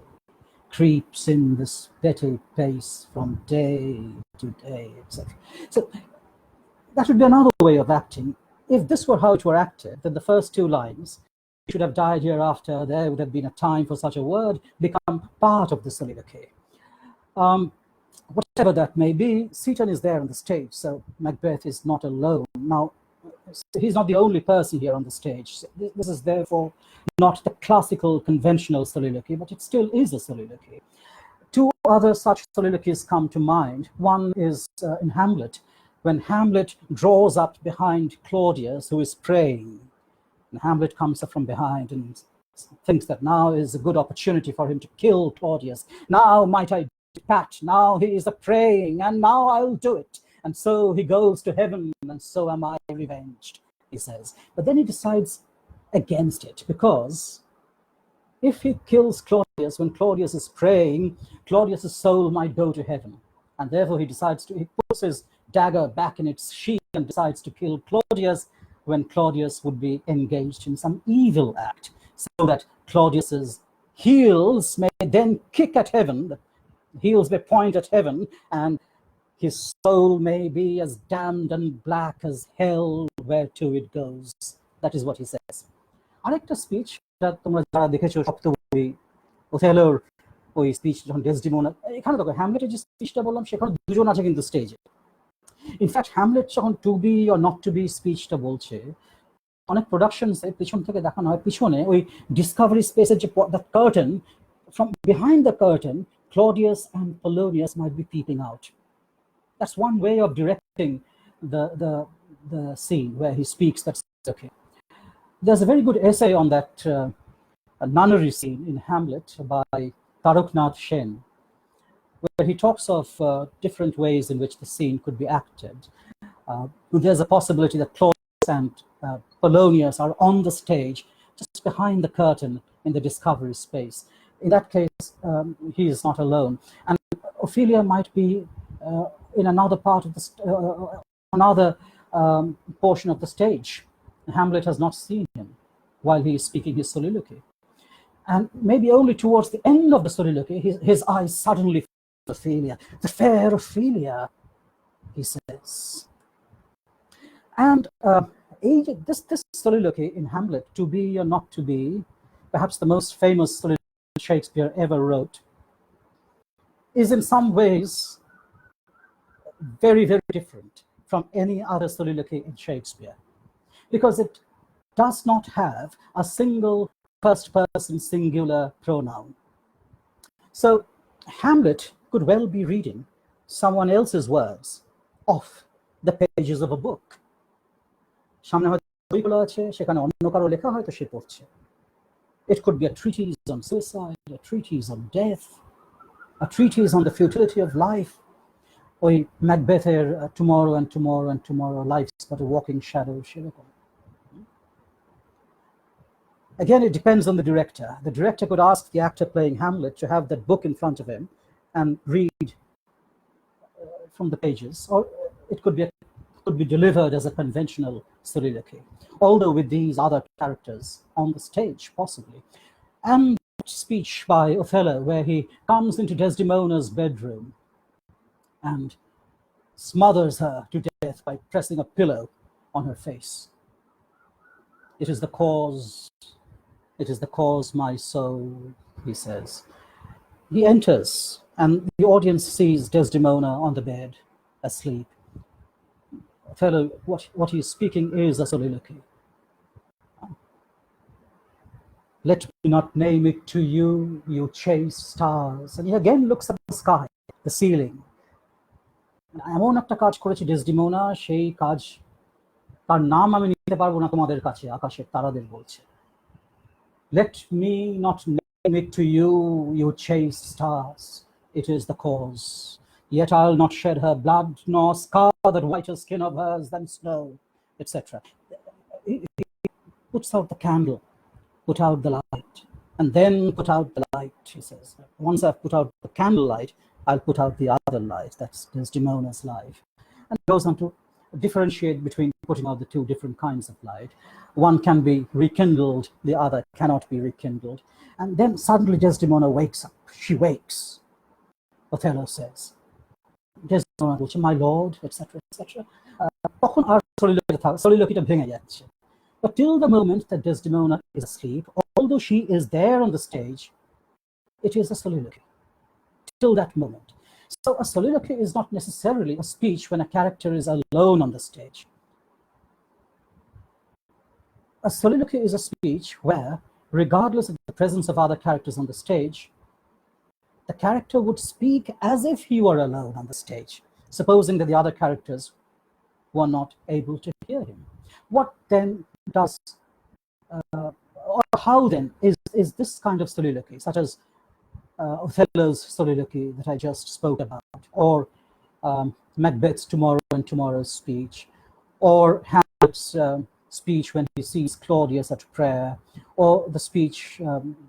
creeps in this petty pace from day to day, etc. So that would be another way of acting. If this were how it were acted, then the first two lines, should have died hereafter, there would have been a time for such a word, become part of the soliloquy. Whatever that may be, Seaton is there on the stage, so Macbeth is not alone. Now, he's not the only person here on the stage. This is therefore not the classical conventional soliloquy, but it still is a soliloquy. Two other such soliloquies come to mind. One is in Hamlet, when Hamlet draws up behind Claudius, who is praying. And Hamlet comes up from behind and thinks that now is a good opportunity for him to kill Claudius. Now might I depart, now he is a-praying, and now I'll do it. And so he goes to heaven, and so am I revenged, he says. But then he decides against it, because if he kills Claudius when Claudius is praying, Claudius's soul might go to heaven. And therefore he puts his dagger back in its sheath and decides to kill Claudius when Claudius would be engaged in some evil act, so that Claudius's heels may then kick at heaven, the heels may point at heaven, and his soul may be as damned and black as hell whereto it goes. That is what he says. আরেকটা speech তোমরা যারা দেখেছো সপ্তপদী ওথেলোর ওই speech যখন Desdemona, এখানে দেখো হ্যামলেটের যে স্পিচটা বললাম সেখানে দুজন আছে কিন্তু স্টেজে। ইনফ্যাক্ট হ্যামলেট যখন to be or not to be স্পিচটা বলছে, অনেক প্রোডাকশনসে পিছন থেকে দেখানো হয় পিছনে ওই ডিসকভারি স্পেসের যে the curtain, from behind the curtain Claudius and Polonius might be peeping out. That's one way of directing the scene where he speaks. That's okay. There's a very good essay on that nunnery scene in Hamlet by Taroknath Sen, where he talks of different ways in which the scene could be acted. There's a possibility that Claudius and Polonius are on the stage, just behind the curtain in the discovery space. In that case, he is not alone. And Ophelia might be in another part of the another portion of the stage. Hamlet has not seen him while he is speaking his soliloquy. And maybe only towards the end of the soliloquy, his eyes suddenly fall on Ophelia. The fair Ophelia, he says. And this soliloquy in Hamlet, To Be or Not to Be, perhaps the most famous soliloquy Shakespeare ever wrote, is in some ways very, very different from any other soliloquy in Shakespeare, because it does not have a single first-person singular pronoun. So Hamlet could well be reading someone else's words off the pages of a book. It could be a treatise on suicide, a treatise on death, a treatise on the futility of life, or Macbether, tomorrow and tomorrow and tomorrow, life's but a walking shadow. Again, it depends on the director. The director could ask the actor playing Hamlet to have that book in front of him and read from the pages, or it could be delivered as a conventional soliloquy, although with these other characters on the stage, possibly. And speech by Othello, where he comes into Desdemona's bedroom and smothers her to death by pressing a pillow on her face. It is the cause, my soul, he says. He enters, and the audience sees Desdemona on the bed, asleep. Othello, what he is speaking is a soliloquy. Let me not name it to you, you chaste stars. And he again looks at the sky, the ceiling. এমন একটা কাজ করেছে Desdemona, সেই কাজ তার নাম আমি নিতে পারবো না তোমাদের কাছে, আকাশের তারাদের বলছে। Let me not name it to you, you chaste stars. It is the cause. Yet I'll not shed her blood, nor scar that whiter skin of hers than snow, etc. He puts out the candle, put out the light, and then put out the light, he says. Once I've put out the candlelight, I'll put out the other light, that's Desdemona's life. And he goes on to differentiate between putting out the two different kinds of light. One can be rekindled, the other cannot be rekindled. And then suddenly Desdemona wakes up. She wakes, Othello says. Desdemona বলছে, my lord, etc., etc. তখন আর soliloquy ভেঙে যাচ্ছে. But till the moment that Desdemona is asleep, although she is there on the stage, it is a soliloquy. Till that moment. So a soliloquy is not necessarily a speech when a character is alone on the stage. A soliloquy is a speech where, regardless of the presence of other characters on the stage, the character would speak as if he were alone on the stage, supposing that the other characters were not able to hear him. What then does, or how then is this kind of soliloquy, such as Othello's soliloquy that I just spoke about, or Macbeth's Tomorrow and Tomorrow's speech, or Hamlet's speech when he sees Claudius at prayer, or the speech